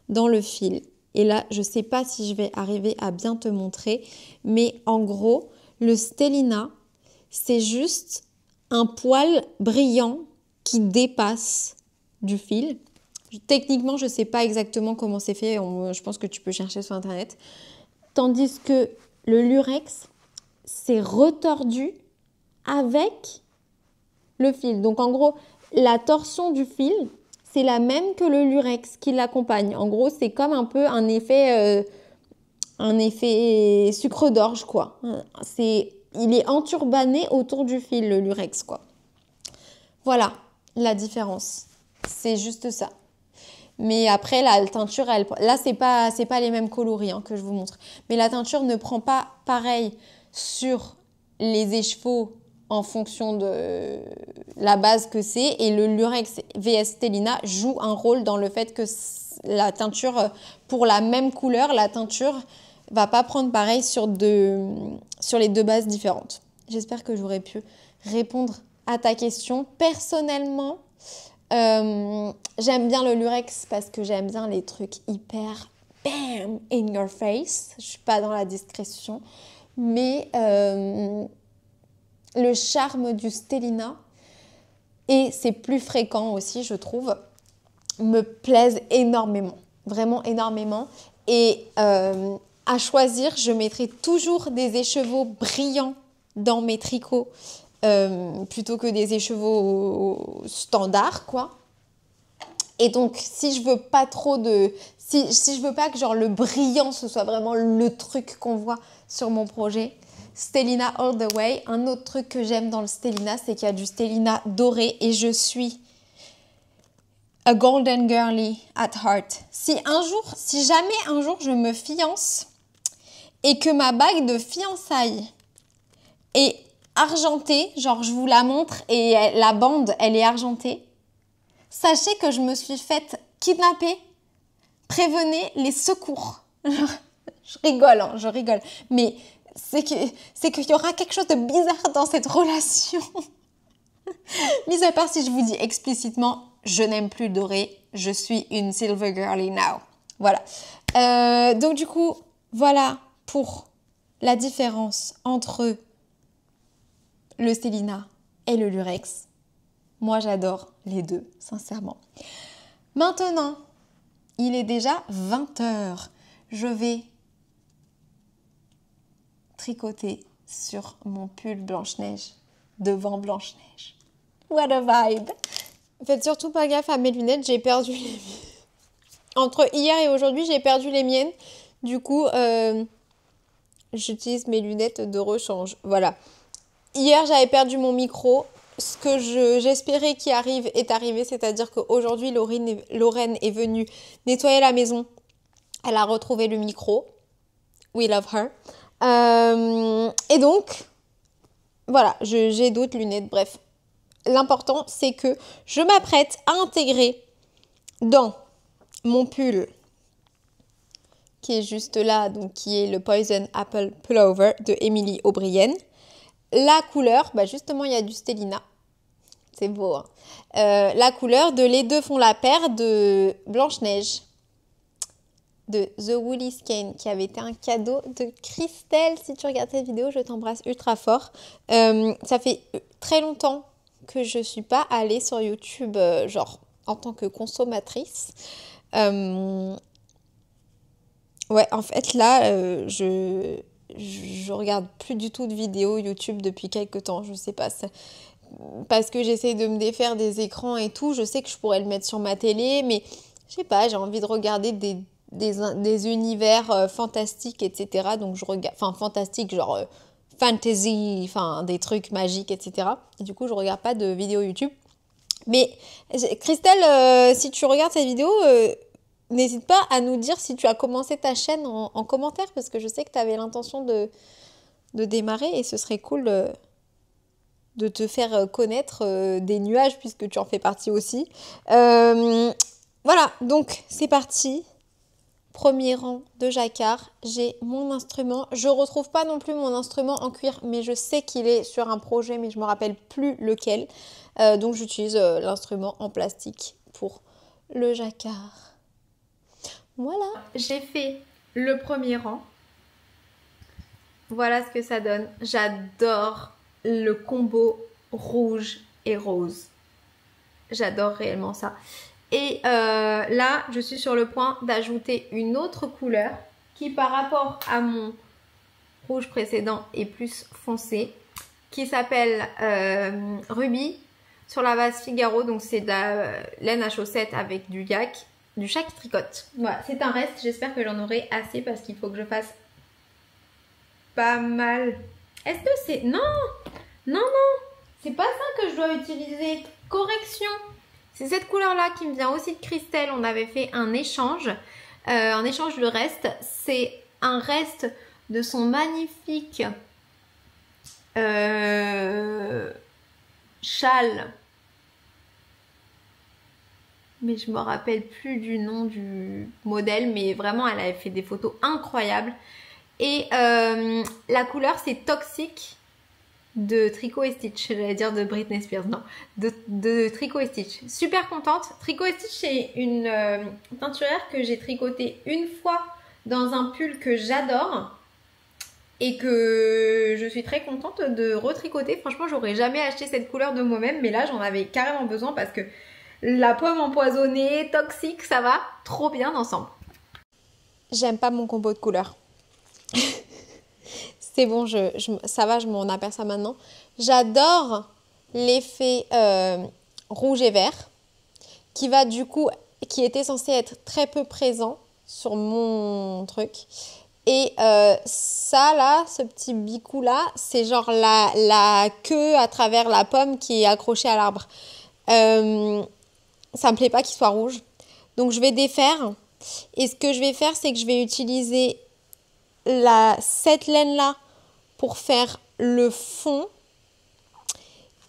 Speaker 1: dans le fil. Et là, je ne sais pas si je vais arriver à bien te montrer, mais en gros, le Stellina, c'est juste un poil brillant qui dépasse du fil. Techniquement, je ne sais pas exactement comment c'est fait, je pense que tu peux chercher sur Internet. Tandis que le Lurex, c'est retordu avec le fil. Donc en gros, la torsion du fil, c'est la même que le Lurex qui l'accompagne. En gros, c'est comme un peu un effet sucre d'orge, quoi. Il est enturbané autour du fil, le Lurex, quoi. Voilà la différence. C'est juste ça. Mais après, la teinture, là, c'est pas les mêmes coloris que je vous montre. Mais la teinture ne prend pas pareil sur les écheveaux en fonction de la base que c'est. Et le Lurex vs Stellina joue un rôle dans le fait que la teinture, pour la même couleur, la teinture va pas prendre pareil sur les deux bases différentes. J'espère que j'aurais pu répondre à ta question. Personnellement, j'aime bien le lurex parce que j'aime bien les trucs hyper bam in your face. Je suis pas dans la discrétion, mais le charme du Stellina, et c'est plus fréquent aussi, je trouve, me plaisent énormément, vraiment énormément. Et à choisir, je mettrai toujours des écheveaux brillants dans mes tricots plutôt que des écheveaux standards, quoi. Et donc, si je veux pas trop de... Si je veux pas que genre le brillant, ce soit vraiment le truc qu'on voit sur mon projet, Stellina all the way. Un autre truc que j'aime dans le Stellina, c'est qu'il y a du Stellina doré et je suis a golden girly at heart. Si jamais un jour je me fiance et que ma bague de fiançailles est argentée, genre je vous la montre et la bande elle est argentée, sachez que je me suis faite kidnapper. Prévenez les secours. Je rigole, hein, je rigole. Mais c'est qu'il y aura quelque chose de bizarre dans cette relation. Mis à part si je vous dis explicitement, je n'aime plus le doré, je suis une silver girly now. Voilà. Donc du coup, voilà pour la différence entre le Stellina et le lurex. Moi, j'adore les deux, sincèrement. Maintenant, il est déjà 20h. Je vais tricoter sur mon pull Blanche-Neige, devant Blanche-Neige. What a vibe! Faites surtout pas gaffe à mes lunettes, j'ai perdu les miennes. Entre hier et aujourd'hui, j'ai perdu les miennes. Du coup, j'utilise mes lunettes de rechange. Voilà. Hier, j'avais perdu mon micro. Ce que j'espérais qui arrive est arrivé, c'est-à-dire qu'aujourd'hui, Lorraine est venue nettoyer la maison. Elle a retrouvé le micro. We love her. Et donc, voilà, j'ai d'autres lunettes. Bref, l'important, c'est que je m'apprête à intégrer dans mon pull qui est juste là, donc qui est le Poison Apple Pullover de Emily O'Brien. La couleur, bah justement, il y a du Stellina. C'est beau, hein. La couleur de Les Deux font la paire de Blanche-Neige, de The Woolly Skein, qui avait été un cadeau de Christelle. Si tu regardes cette vidéo, je t'embrasse ultra fort. Ça fait très longtemps que je ne suis pas allée sur YouTube, genre en tant que consommatrice. Ouais, en fait, là, je regarde plus du tout de vidéos YouTube depuis quelques temps. Je sais pas, parce que j'essaie de me défaire des écrans et tout. Je sais que je pourrais le mettre sur ma télé, mais je sais pas, j'ai envie de regarder des univers fantastiques, etc. Donc je regarde, enfin fantastique, genre fantasy, enfin des trucs magiques, etc. Et du coup, je regarde pas de vidéos YouTube. Mais Christelle, si tu regardes cette vidéo, n'hésite pas à nous dire si tu as commencé ta chaîne en commentaire, parce que je sais que tu avais l'intention de démarrer et ce serait cool de te faire connaître des nuages, puisque tu en fais partie aussi. Voilà, donc c'est parti. Premier rang de jacquard, j'ai mon instrument. Je retrouve pas non plus mon instrument en cuir, mais je sais qu'il est sur un projet, mais je me rappelle plus lequel. Donc j'utilise l'instrument en plastique pour le jacquard. Voilà, j'ai fait le premier rang. Voilà ce que ça donne. J'adore le combo rouge et rose. J'adore réellement ça. Et là, je suis sur le point d'ajouter une autre couleur qui, par rapport à mon rouge précédent, est plus foncé, qui s'appelle Ruby, sur la base Figaro. Donc c'est de la laine à chaussettes avec du yak, du chat qui tricote. Voilà, c'est un reste. J'espère que j'en aurai assez parce qu'il faut que je fasse pas mal. Est-ce que c'est... Non, non, non, c'est pas ça que je dois utiliser. Correction. C'est cette couleur-là qui me vient aussi de Christelle. On avait fait un échange de reste. C'est un reste de son magnifique châle. Mais je me rappelle plus du nom du modèle. Mais vraiment, elle avait fait des photos incroyables. Et la couleur, c'est Toxic de Tricot et Stitch. J'allais dire de Britney Spears, non. De Tricot et Stitch. Super contente. Tricot et Stitch, c'est une teinturière que j'ai tricotée une fois dans un pull que j'adore. Et que je suis très contente de retricoter. Franchement, j'aurais jamais acheté cette couleur de moi-même. Mais là, j'en avais carrément besoin parce que la pomme empoisonnée, toxique, ça va trop bien ensemble. J'aime pas mon combo de couleurs. C'est bon, ça va, je m'en aperçois maintenant. J'adore l'effet rouge et vert qui était censé être très peu présent sur mon truc. Et ça là, ce petit bicou là, c'est genre la queue à travers la pomme qui est accrochée à l'arbre. Ça me plaît pas qu'il soit rouge. Donc je vais défaire. Et ce que je vais faire, c'est que je vais utiliser cette laine là pour faire le fond.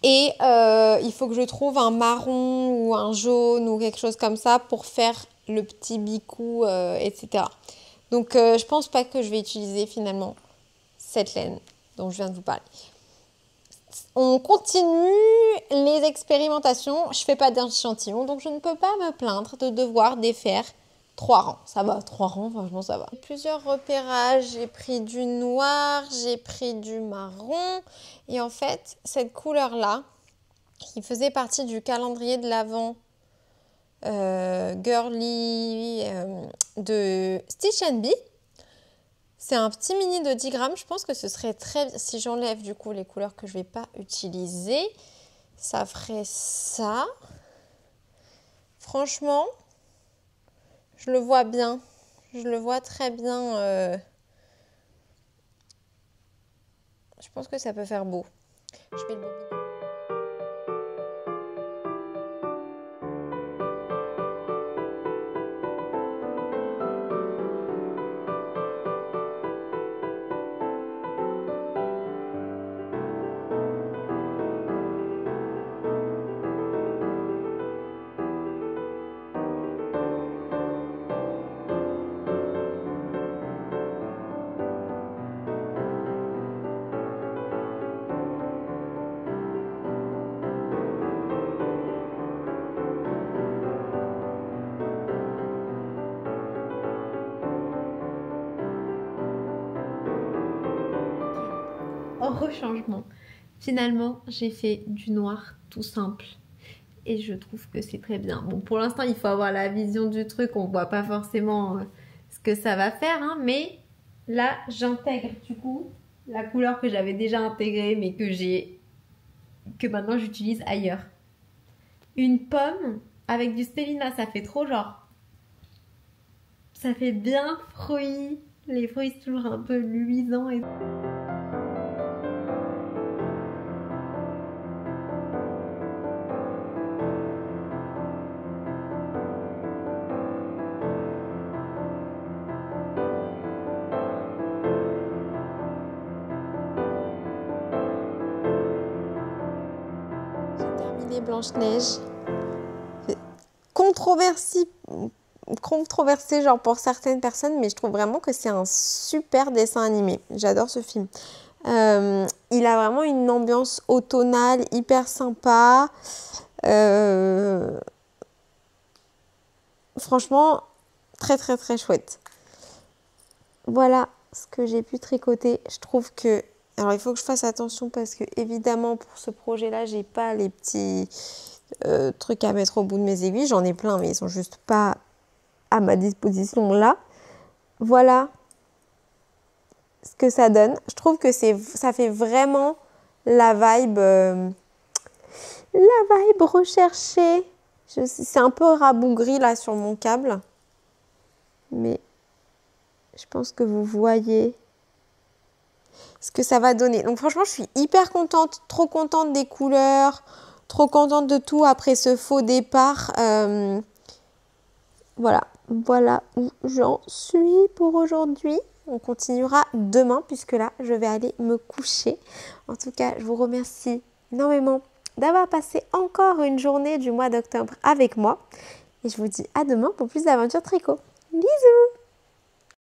Speaker 1: Et il faut que je trouve un marron ou un jaune ou quelque chose comme ça pour faire le petit bicou, etc. Donc, je pense pas que je vais utiliser finalement cette laine dont je viens de vous parler. On continue les expérimentations. Je fais pas d'échantillon, donc je ne peux pas me plaindre de devoir défaire 3 rangs. Ça va, 3 rangs, franchement, ça va. Plusieurs repérages. J'ai pris du noir, j'ai pris du marron. Et en fait, cette couleur-là, qui faisait partie du calendrier de l'Avent Girly de Stitch & Bee. C'est un petit mini de 10 grammes. Je pense que ce serait très... Si j'enlève du coup les couleurs que je ne vais pas utiliser, ça ferait ça. Franchement, je le vois bien. Je le vois très bien. Je pense que ça peut faire beau. Je vais le bobiner. Rechangement. Finalement, j'ai fait du noir tout simple et je trouve que c'est très bien. Bon, pour l'instant, il faut avoir la vision du truc. On voit pas forcément ce que ça va faire, hein, mais là, j'intègre du coup la couleur que j'avais déjà intégrée, mais que maintenant j'utilise ailleurs. Une pomme avec du spelina, ça fait trop genre... Ça fait bien fruit. Les fruits, c'est toujours un peu luisant et... Blanche-Neige, controversé genre pour certaines personnes, mais je trouve vraiment que c'est un super dessin animé. J'adore ce film. Il a vraiment une ambiance automnale hyper sympa. Franchement, très très très chouette. Voilà ce que j'ai pu tricoter. Je trouve que... Alors, il faut que je fasse attention parce que, évidemment, pour ce projet-là, j'ai pas les petits trucs à mettre au bout de mes aiguilles. J'en ai plein, mais ils sont juste pas à ma disposition là. Voilà ce que ça donne. Je trouve que ça fait vraiment la vibe recherchée. C'est un peu rabougri là sur mon câble. Mais je pense que vous voyez ce que ça va donner. Donc franchement, je suis hyper contente, trop contente des couleurs, trop contente de tout après ce faux départ. Voilà où j'en suis pour aujourd'hui. On continuera demain puisque là, je vais aller me coucher. En tout cas, je vous remercie énormément d'avoir passé encore une journée du mois d'octobre avec moi. Et je vous dis à demain pour plus d'aventures tricot. Bisous!